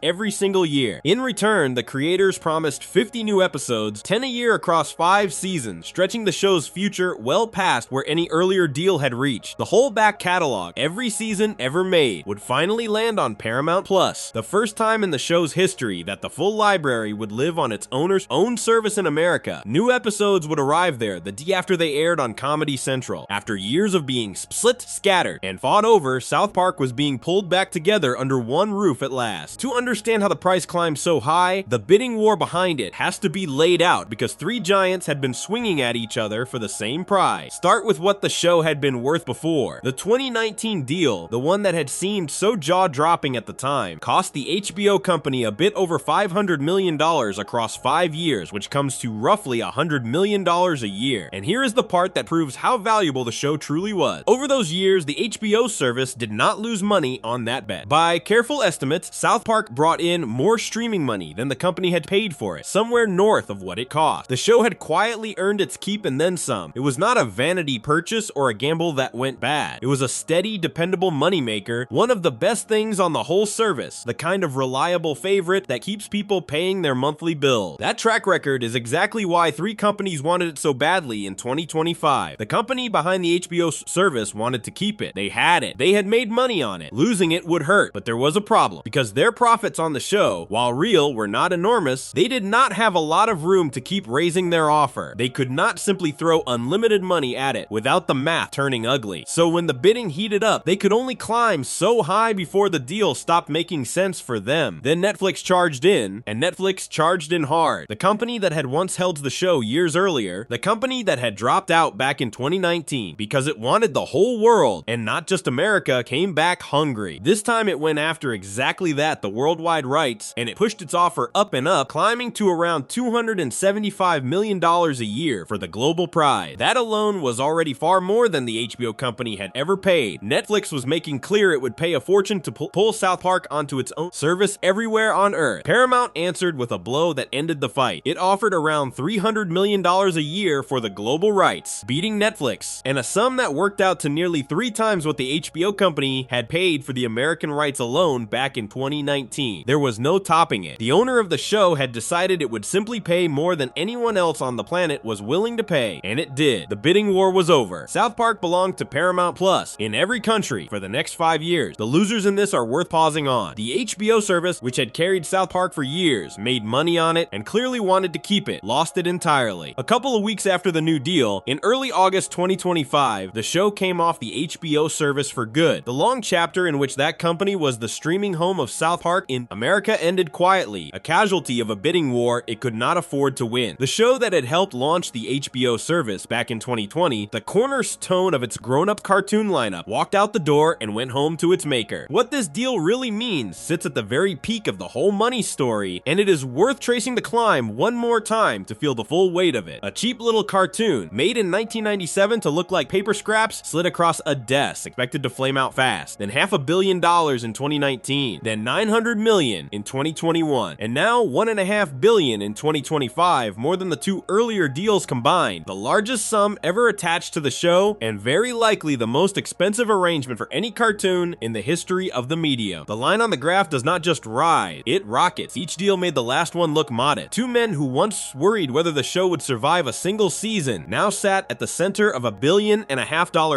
every single year. In return, the creators promised 50 new episodes, 10 a year across 5 seasons, stretching the show's future well past where any earlier deal had reached. The whole back catalog, every season ever made, would finally land on Paramount Plus, the first time in the show's history that the full library would live on its owner's own service in America. New episodes would arrive there the day after they aired on Comedy Central. After years of being split, scattered, and fought over, South Park was being pulled back together under one roof at last. To understand how the price climbed so high, the bidding war behind it has to be laid out because 3 giants had been swinging at each other for the same prize. Start with what the show had been worth before. The 2019 deal, the one that had seemed so jaw-dropping at the time, cost the HBO company a bit over $500 million across 5 years, which comes to roughly $100 million a year. And here is the part that proves how valuable the show truly was. Over those years, the HBO service did not lose money on that bet. By careful estimates, South Park brought in more streaming money than the company had paid for it, somewhere north of what it cost. The show had quietly earned its keep and then some. It was not a vanity purchase or a gamble that went bad. It was a steady, dependable moneymaker, one of the best things on the whole service, the kind of reliable favorite that keeps people paying their monthly bill. That track record is exactly why 3 companies wanted it so badly in 2025. The company behind the HBO service wanted to keep it. They had it. They had made money on it. Losing it would hurt, but there was a problem. Because their profits on the show, while real, were not enormous, they did not have a lot of room to keep raising their offer. They could not simply throw unlimited money at it without the math turning ugly. So when the bidding heated up, they could only climb so high before the deal stopped making sense for them. Then Netflix charged in, and Netflix charged in hard. The company that had once held the show years earlier, the company that had dropped out back in 2019 because it wanted the whole world, and not just America, came back hungry. This time it went after exactly that, the worldwide rights, and it pushed its offer up and up, climbing to around $275 million a year for the global prize. That alone was already far more than the HBO company had ever paid. Netflix was making clear it would pay a fortune to pull South Park onto its own service everywhere on Earth. Paramount answered with a blow that ended the fight. It offered around $300 million a year for the global rights, beating Netflix, and a sum that worked out to nearly 3 times what the HBO company had paid for the American rights alone back in 2019. There was no topping it. The owner of the show had decided it would simply pay more than anyone else on the planet was willing to pay, and it did. The bidding war was over. South Park belonged to Paramount Plus in every country for the next 5 years. The losers in this are worth pausing on. The HBO service, which had carried South Park for years, made money on it, and clearly wanted to keep it, lost it entirely. A couple of weeks after the new deal, in early August 2025, the show came off the HBO service for good. The long chapter in which that company was the streaming home of South Park in America ended quietly, a casualty of a bidding war it could not afford to win. The show that had helped launch the HBO service back in 2020, the cornerstone of its grown-up cartoon lineup, walked out the door and went home to its maker. What this deal really means sits at the very peak of the whole money story, and it is worth tracing the climb one more time to feel the full weight of it. A cheap little cartoon, made in 1997 to look like paper scraps, slid across a desk, expected to flame out fast, then $500 million in 2019, then $900 million in 2021, and now $1.5 billion in 2025, more than the 2 earlier deals combined, the largest sum ever attached to the show, and very likely the most expensive arrangement for any cartoon in the history of the medium. The line on the graph does not just rise, it rockets. Each deal made the last one look modest. Two men who once worried whether the show would survive a single season now sat at the center of $1.5 billion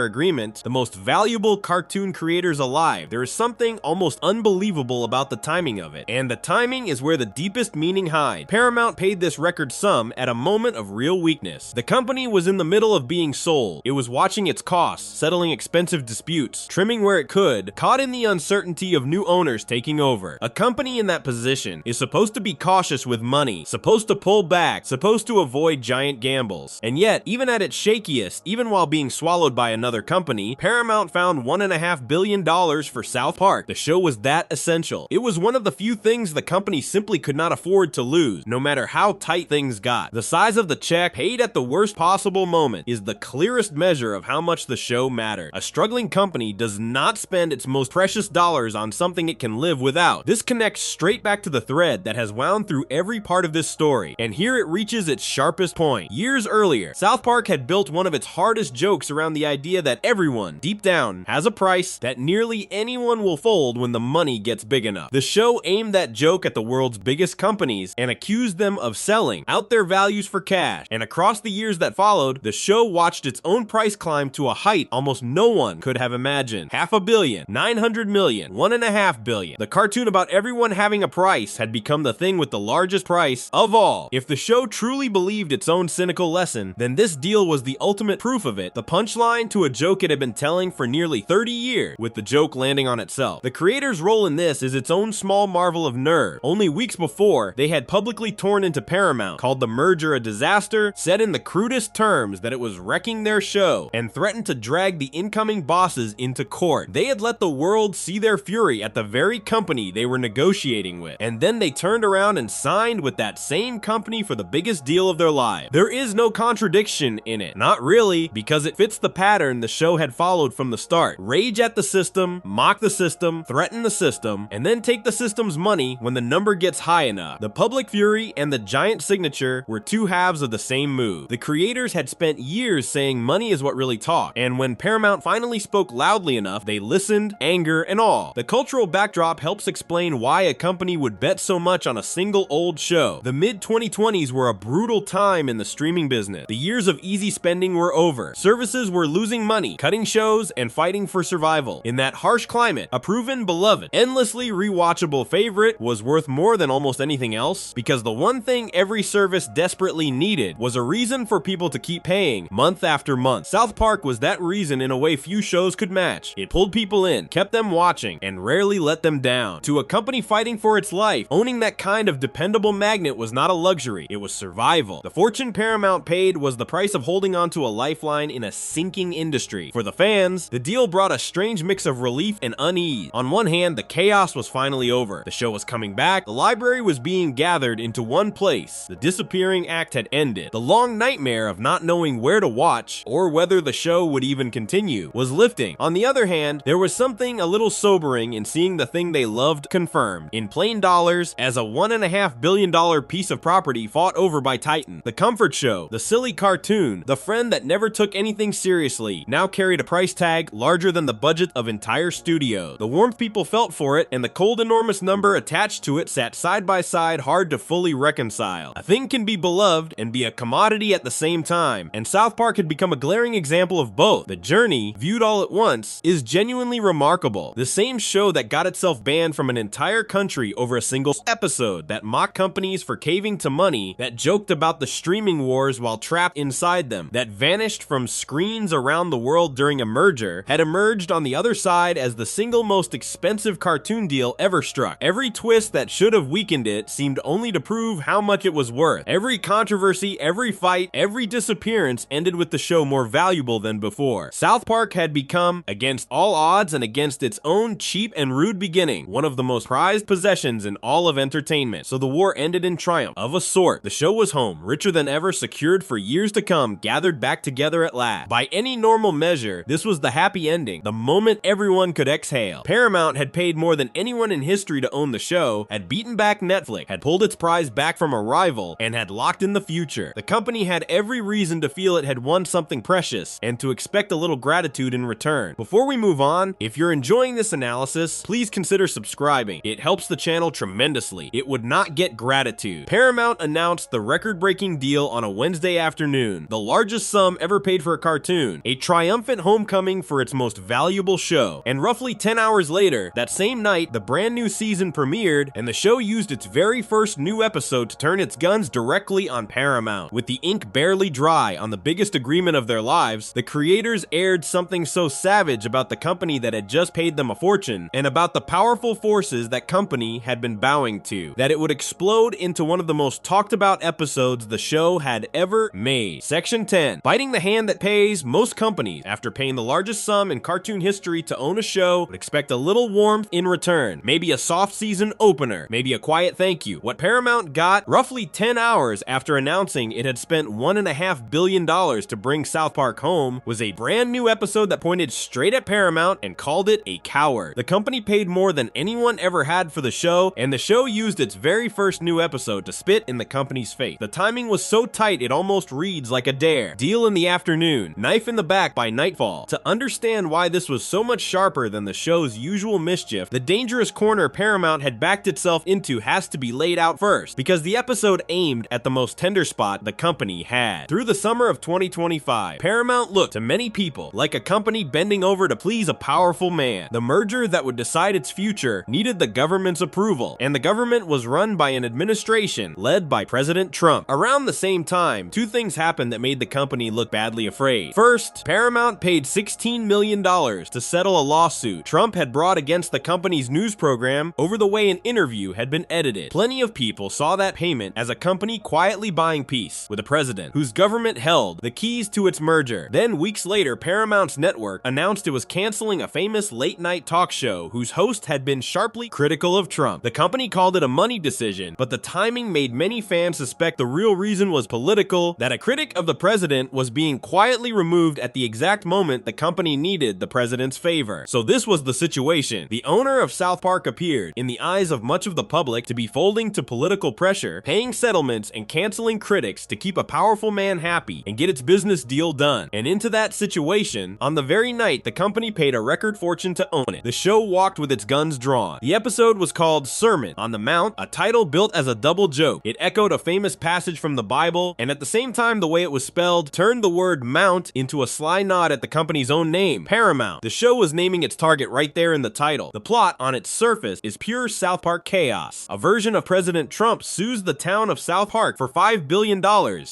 agreement, the most valuable cartoon creators alive. There is something almost unbelievable about the timing of it, and the timing is where the deepest meaning hides. Paramount paid this record sum at a moment of real weakness. The company was in the middle of being sold. It was watching its costs, settling expensive disputes, trimming where it could, caught in the uncertainty of new owners taking over. A company in that position is supposed to be cautious with money, supposed to pull back, supposed to avoid giant gambles. And yet, even at its shakiest, even while being swallowed by another company, Paramount found $1.5 billion for South Park. The show was that essential. It was one of the few things the company simply could not afford to lose, no matter how tight things got. The size of the check, paid at the worst possible moment, is the clearest measure of how much the show mattered. A struggling company does not spend its most precious dollars on something it can live without. This connects straight back to the thread that has wound through every part of this story, and here it reaches its sharpest point. Years earlier, South Park had built one of its hardest jokes around the idea that everyone, deep down, has a price, that nearly anyone will fold when the money gets big enough. The show aimed that joke at the world's biggest companies and accused them of selling out their values for cash, and across the years that followed, the show watched its own price climb to a height almost no one could have imagined. $500 million, $900 million, $1.5 billion. The cartoon about everyone having a price had become the thing with the largest price of all. If the show truly believed its own cynical lesson, then this deal was the ultimate proof of it, the punchline to a joke it had been telling for nearly 30 years, with the joke landing on itself. The creator's role in this is its own small marvel of nerve. Only weeks before, they had publicly torn into Paramount, called the merger a disaster, said in the crudest terms that it was wrecking their show, and threatened to drag the incoming bosses into court. They had let the world see their fury at the very company they were negotiating with, and then they turned around and signed with that same company for the biggest deal of their lives. There is no contradiction in it. Not really, because it fits the pattern the show had followed from the start. Rage at the system, mock the system, threaten the system, and then take the system's money when the number gets high enough. The public fury and the giant signature were two halves of the same move. The creators had spent years saying money is what really talks, and when Paramount finally spoke loudly enough, they listened, anger and all. The cultural backdrop helps explain why a company would bet so much on a single old show. The mid-2020s were a brutal time in the streaming business. The years of easy spending were over. Services were losing money, cutting shows, and fighting for survival. In that harsh climate, a proven beloved, endlessly rewatchable favorite was worth more than almost anything else, because the one thing every service desperately needed was a reason for people to keep paying month after month. South Park was that reason in a way few shows could match. It pulled people in, kept them watching, and rarely let them down. To a company fighting for its life, owning that kind of dependable magnet was not a luxury, it was survival. The fortune Paramount paid was the price of holding on to a lifeline in a sinking industry. For the fans, the deal brought a strange mix of relief and unease. On one hand, the chaos was finally over. The show was coming back, the library was being gathered into one place, the disappearing act had ended. The long nightmare of not knowing where to watch, or whether the show would even continue, was lifting. On the other hand, there was something a little sobering in seeing the thing they loved confirmed, in plain dollars, as a $1.5 billion piece of property fought over by Titan. The comfort show, the silly cartoon, the friend that never took anything seriously, now carried a price tag larger than the budget of entire studios. The warmth people felt for it and the cold enormous number attached to it sat side by side, hard to fully reconcile. A thing can be beloved and be a commodity at the same time, and South Park had become a glaring example of both. The journey, viewed all at once, is genuinely remarkable. The same show that got itself banned from an entire country over a single episode, that mocked companies for caving to money, that joked about the streaming wars while trapped inside them, that vanished from screens around the world during a merger, had emerged on the other side as the single most expensive cartoon deal ever struck. Every twist that should have weakened it seemed only to prove how much it was worth. Every controversy, every fight, every disappearance ended with the show more valuable than before. South Park had become, against all odds and against its own cheap and rude beginning, one of the most prized possessions in all of entertainment. So the war ended in triumph, of a sort. The show was home, richer than ever, secured for years to come, gathered back together at last. By any normal measure, this was the happy ending, the moment everyone could exhale. Paramount had paid more than anyone in history to own the show, had beaten back Netflix, had pulled its prize back from a rival, and had locked in the future. The company had every reason to to feel it had won something precious and to expect a little gratitude in return. Before we move on, if you're enjoying this analysis, please consider subscribing. It helps the channel tremendously. It would not get gratitude. Paramount announced the record-breaking deal on a Wednesday afternoon, the largest sum ever paid for a cartoon, a triumphant homecoming for its most valuable show. And roughly 10 hours later, that same night, the brand new season premiered, and the show used its very first new episode to turn its guns directly on Paramount. With the ink barely dry on the biggest agreement of their lives, the creators aired something so savage about the company that had just paid them a fortune, and about the powerful forces that company had been bowing to, that it would explode into one of the most talked about episodes the show had ever made. Section 10. Biting the hand that pays, most companies, after paying the largest sum in cartoon history to own a show, would expect a little warmth in return. Maybe a soft season opener, maybe a quiet thank you. What Paramount got roughly 10 hours after announcing it had spent $1.5 billion to bring South Park home was a brand new episode that pointed straight at Paramount and called it a coward. The company paid more than anyone ever had for the show, and the show used its very first new episode to spit in the company's face. The timing was so tight it almost reads like a dare. Deal in the afternoon, knife in the back by nightfall. To understand why this was so much sharper than the show's usual mischief, the dangerous corner Paramount had backed itself into has to be laid out first, because the episode aimed at the most tender spot the company had. Through the summer of 2025, Paramount looked to many people like a company bending over to please a powerful man. The merger that would decide its future needed the government's approval, and the government was run by an administration led by President Trump. Around the same time, two things happened that made the company look badly afraid. First, Paramount paid $16 million to settle a lawsuit Trump had brought against the company's news program over the way an interview had been edited. Plenty of people saw that payment as a company quietly buying peace with a president whose government held the keys to its merger. Then weeks later, Paramount's network announced it was canceling a famous late-night talk show whose host had been sharply critical of Trump. The company called it a money decision, but the timing made many fans suspect the real reason was political, that a critic of the president was being quietly removed at the exact moment the company needed the president's favor. So this was the situation. The owner of South Park appeared, in the eyes of much of the public, to be folding to political pressure, paying settlements, and canceling critics to keep a powerful man happy and get its business deal done. And into that situation, on the very night the company paid a record fortune to own it, the show walked with its guns drawn. The episode was called Sermon on the Mount, a title built as a double joke. It echoed a famous passage from the Bible, and at the same time the way it was spelled turned the word mount into a sly nod at the company's own name, Paramount. The show was naming its target right there in the title. The plot, on its surface, is pure South Park chaos. A version of President Trump sues the town of South Park for $5 billion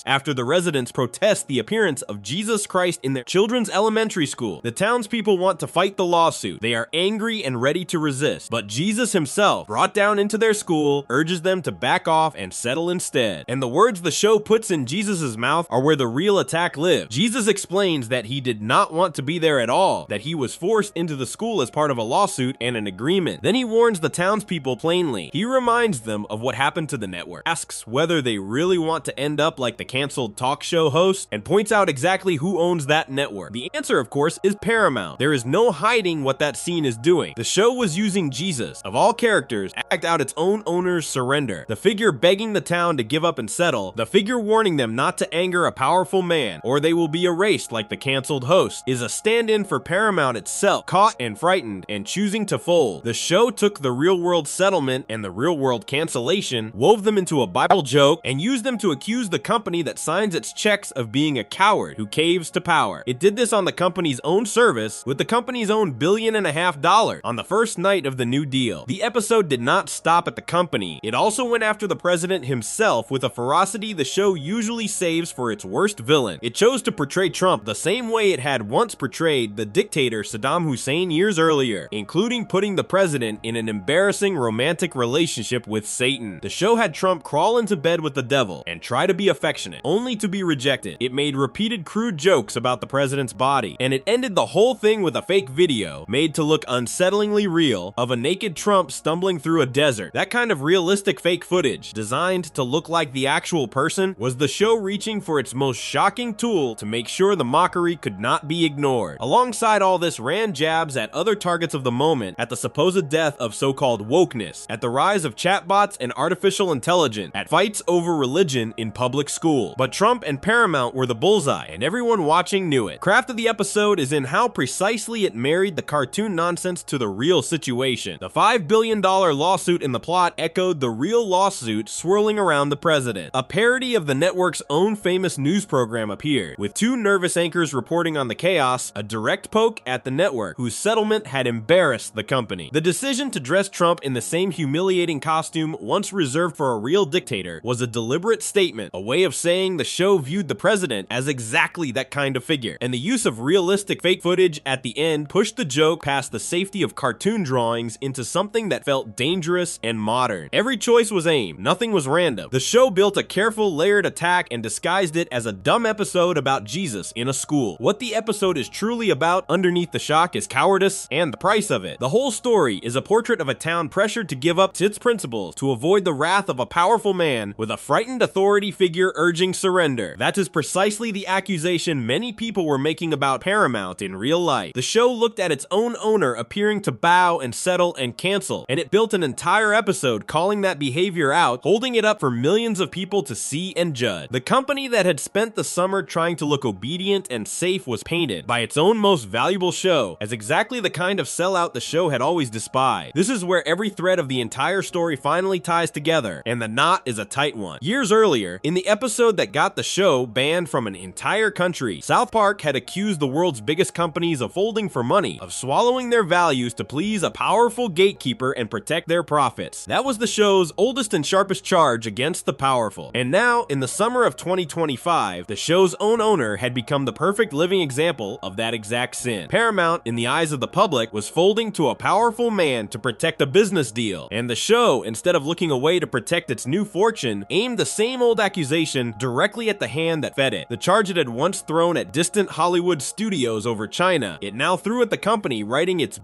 after the residents protest the appearance of Jesus Christ in their children's elementary school. The townspeople want to fight the lawsuit. They are angry and ready to resist, but Jesus himself, brought down into their school, urges them to back off and settle instead. And the words the show puts in Jesus's mouth are where the real attack lived. Jesus explains that he did not want to be there at all, that he was forced into the school as part of a lawsuit and an agreement. Then he warns the townspeople plainly. He reminds them of what happened to the network, asks whether they really want to end up like the canceled talk show host, and points out exactly who owns that network. The answer, of course, is Paramount. There is no hiding what that scene is doing. The show was using Jesus, of all characters, to act out its own owner's surrender. The figure begging the town to give up and settle, the figure warning them not to anger a powerful man, or they will be erased like the canceled host, is a stand-in for Paramount itself, caught and frightened and choosing to fold. The show took the real-world settlement and the real-world cancellation, wove them into a Bible joke, and used them to accuse the company that signs its checks of being a coward who caves to power. It did this on the company's own service, with the company's own $1.5 billion on the first night of the new deal. The episode did not stop at the company. It also went after the president himself with a ferocity the show usually saves for its worst villain. It chose to portray Trump the same way it had once portrayed the dictator Saddam Hussein years earlier, including putting the president in an embarrassing romantic relationship with Satan. The show had Trump crawl into bed with the devil and try to be affectionate, only to be rejected. It made repeated crude jokes about the president's body, and it ended the whole thing with a fake video, made to look unsettlingly real, of a naked Trump stumbling through a desert. That kind of realistic fake footage, designed to look like the actual person, was the show reaching for its most shocking tool to make sure the mockery could not be ignored. Alongside all this ran jabs at other targets of the moment, at the supposed death of so-called wokeness, at the rise of chatbots and artificial intelligence, at fights over religion in public school. But Trump and Paramount Paramount were the bullseye, and everyone watching knew it. Craft of the episode is in how precisely it married the cartoon nonsense to the real situation. The $5 billion lawsuit in the plot echoed the real lawsuit swirling around the president. A parody of the network's own famous news program appeared, with two nervous anchors reporting on the chaos, a direct poke at the network, whose settlement had embarrassed the company. The decision to dress Trump in the same humiliating costume once reserved for a real dictator was a deliberate statement, a way of saying the show viewed the president as exactly that kind of figure, and the use of realistic fake footage at the end pushed the joke past the safety of cartoon drawings into something that felt dangerous and modern. Every choice was aimed, nothing was random. The show built a careful, layered attack and disguised it as a dumb episode about Jesus in a school. What the episode is truly about underneath the shock is cowardice and the price of it. The whole story is a portrait of a town pressured to give up its principles to avoid the wrath of a powerful man with a frightened authority figure urging surrender. That is precisely the accusation many people were making about Paramount in real life. The show looked at its own owner appearing to bow and settle and cancel, and it built an entire episode calling that behavior out, holding it up for millions of people to see and judge. The company that had spent the summer trying to look obedient and safe was painted by its own most valuable show as exactly the kind of sellout the show had always despised. This is where every thread of the entire story finally ties together, and the knot is a tight one. Years earlier, in the episode that got the show banned from an entire country, South Park had accused the world's biggest companies of folding for money, of swallowing their values to please a powerful gatekeeper and protect their profits. That was the show's oldest and sharpest charge against the powerful. And now, in the summer of 2025, the show's own owner had become the perfect living example of that exact sin. Paramount, in the eyes of the public, was folding to a powerful man to protect a business deal, and the show, instead of looking away to protect its new fortune, aimed the same old accusation directly at the hand that fed it. The charge it had once thrown at distant Hollywood studios over China, it now threw at the company writing its $1.5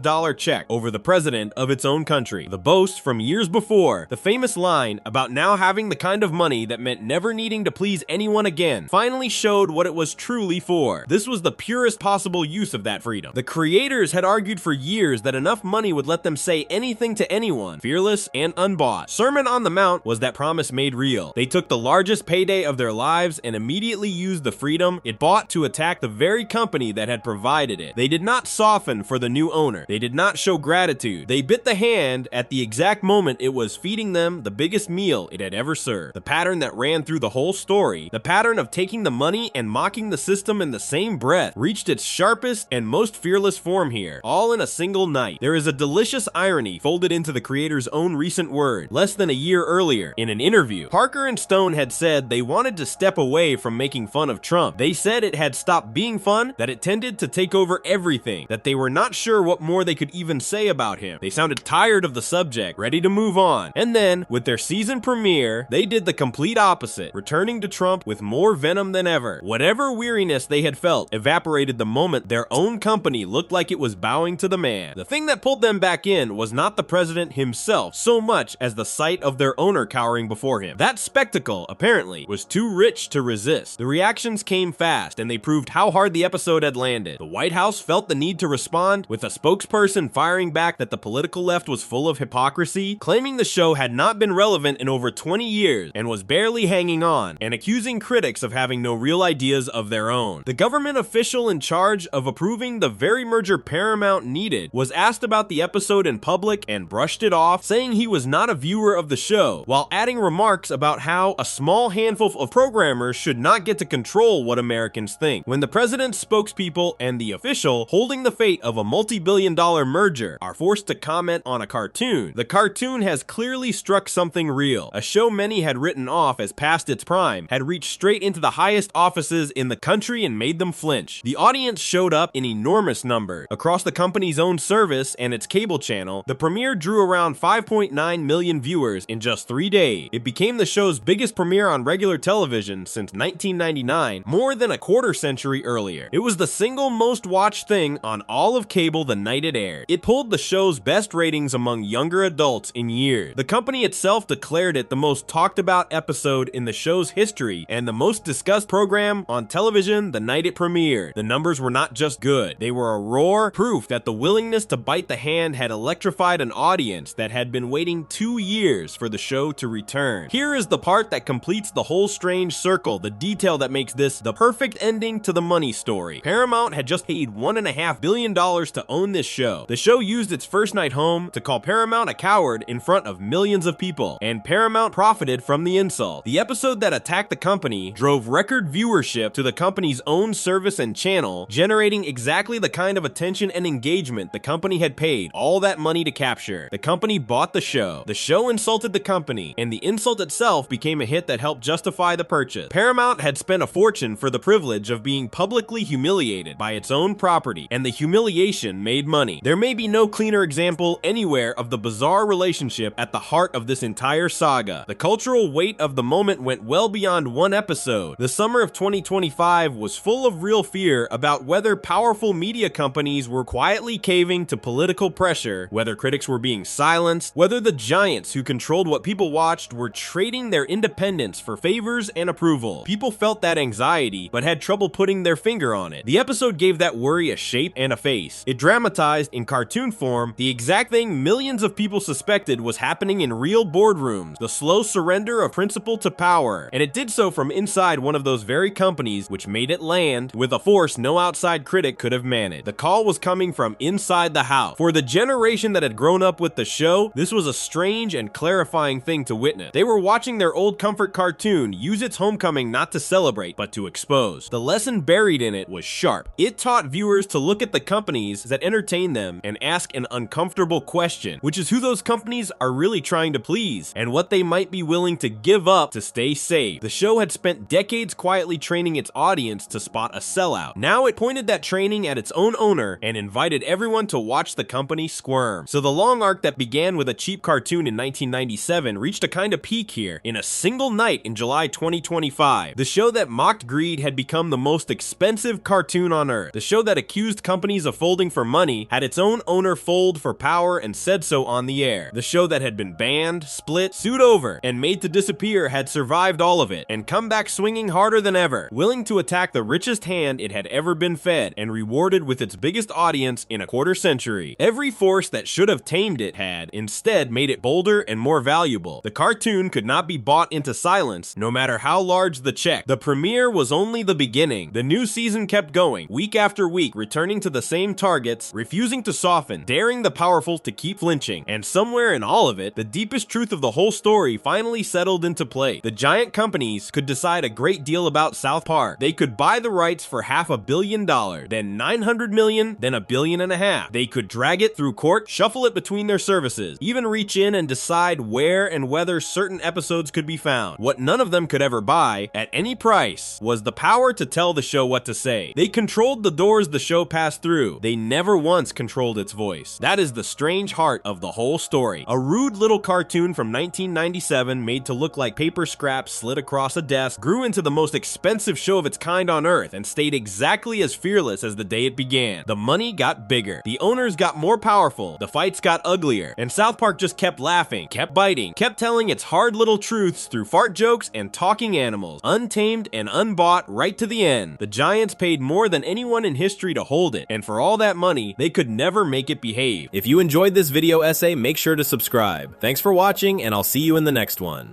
billion check over the president of its own country. The boast from years before, the famous line about now having the kind of money that meant never needing to please anyone again, finally showed what it was truly for. This was the purest possible use of that freedom. The creators had argued for years that enough money would let them say anything to anyone, fearless and unbought. Sermon on the Mount was that promise made real. They took the largest payday of their lives and immediately used the freedom it bought to attack the very company that had provided it. They did not soften for the new owner. They did not show gratitude. They bit the hand at the exact moment it was feeding them the biggest meal it had ever served. The pattern that ran through the whole story, the pattern of taking the money and mocking the system in the same breath, reached its sharpest and most fearless form here, all in a single night. There is a delicious irony folded into the creator's own recent word. Less than a year earlier, in an interview, Parker and Stone had said they wanted to step away from making fun of Trump. They said it had stopped being fun, that it tended to take over everything, that they were not sure what more they could even say about him. They sounded tired of the subject, ready to move on. And then, with their season premiere, they did the complete opposite, returning to Trump with more venom than ever. Whatever weariness they had felt evaporated the moment their own company looked like it was bowing to the man. The thing that pulled them back in was not the president himself so much as the sight of their owner cowering before him. That spectacle, apparently, was too rich to resist. The reactions came fast, and they proved how hard the episode had landed. The White House felt the need to respond, with a spokesperson firing back that the political left was full of hypocrisy, claiming the show had not been relevant in over 20 years and was barely hanging on, and accusing critics of having no real ideas of their own. The government official in charge of approving the very merger Paramount needed was asked about the episode in public and brushed it off, saying he was not a viewer of the show, while adding remarks about how a small handful of programmers should not get to control what Americans think. When the president's spokespeople and the official holding the fate of a multi-billion-dollar merger are forced to comment on a cartoon, the cartoon has clearly struck something real. A show many had written off as past its prime had reached straight into the highest offices in the country and made them flinch. The audience showed up in enormous numbers. Across the company's own service and its cable channel, the premiere drew around 5.9 million viewers in just 3 days. It became the show's biggest premiere on regular television since 1999, more than a quarter century earlier. It was the single most watched thing on all of cable the night it aired. It pulled the show's best ratings among younger adults in years. The company itself declared it the most talked about episode in the show's history and the most discussed program on television the night it premiered. The numbers were not just good, they were a roar, proof that the willingness to bite the hand had electrified an audience that had been waiting 2 years for the show to return. Here is the part that completes the whole story strange circle, the detail that makes this the perfect ending to the money story. Paramount had just paid $1.5 billion to own this show. The show used its first night home to call Paramount a coward in front of millions of people, and Paramount profited from the insult. The episode that attacked the company drove record viewership to the company's own service and channel, generating exactly the kind of attention and engagement the company had paid all that money to capture. The company bought the show. The show insulted the company, and the insult itself became a hit that helped justify the purchase. Paramount had spent a fortune for the privilege of being publicly humiliated by its own property, and the humiliation made money. There may be no cleaner example anywhere of the bizarre relationship at the heart of this entire saga. The cultural weight of the moment went well beyond one episode. The summer of 2025 was full of real fear about whether powerful media companies were quietly caving to political pressure, whether critics were being silenced, whether the giants who controlled what people watched were trading their independence for favors and approval. People felt that anxiety, but had trouble putting their finger on it. The episode gave that worry a shape and a face. It dramatized, in cartoon form, the exact thing millions of people suspected was happening in real boardrooms, the slow surrender of principle to power. And it did so from inside one of those very companies which made it land with a force no outside critic could have managed. The call was coming from inside the house. For the generation that had grown up with the show, this was a strange and clarifying thing to witness. They were watching their old comfort cartoon use its homecoming not to celebrate, but to expose. The lesson buried in it was sharp. It taught viewers to look at the companies that entertain them and ask an uncomfortable question, which is who those companies are really trying to please, and what they might be willing to give up to stay safe. The show had spent decades quietly training its audience to spot a sellout. Now it pointed that training at its own owner and invited everyone to watch the company squirm. So the long arc that began with a cheap cartoon in 1997 reached a kind of peak here in a single night in July 2025. The show that mocked greed had become the most expensive cartoon on earth. The show that accused companies of folding for money had its own owner fold for power and said so on the air. The show that had been banned, split, sued over, and made to disappear had survived all of it and come back swinging harder than ever, willing to attack the richest hand it had ever been fed and rewarded with its biggest audience in a quarter century. Every force that should have tamed it had instead made it bolder and more valuable. The cartoon could not be bought into silence, no matter how large the check. The premiere was only the beginning. The new season kept going, week after week, returning to the same targets, refusing to soften, daring the powerful to keep flinching. And somewhere in all of it, the deepest truth of the whole story finally settled into play. The giant companies could decide a great deal about South Park. They could buy the rights for $500 million, then $900 million, then $1.5 billion. They could drag it through court, shuffle it between their services, even reach in and decide where and whether certain episodes could be found. What none of them could ever buy, at any price, was the power to tell the show what to say. They controlled the doors the show passed through. They never once controlled its voice. That is the strange heart of the whole story. A rude little cartoon from 1997 made to look like paper scraps slid across a desk grew into the most expensive show of its kind on earth and stayed exactly as fearless as the day it began. The money got bigger. The owners got more powerful. The fights got uglier. And South Park just kept laughing, kept biting, kept telling its hard little truths through fart jokes and talking animals, untamed and unbought right to the end. The giants paid more than anyone in history to hold it, and for all that money, they could never make it behave. If you enjoyed this video essay, make sure to subscribe. Thanks for watching, and I'll see you in the next one.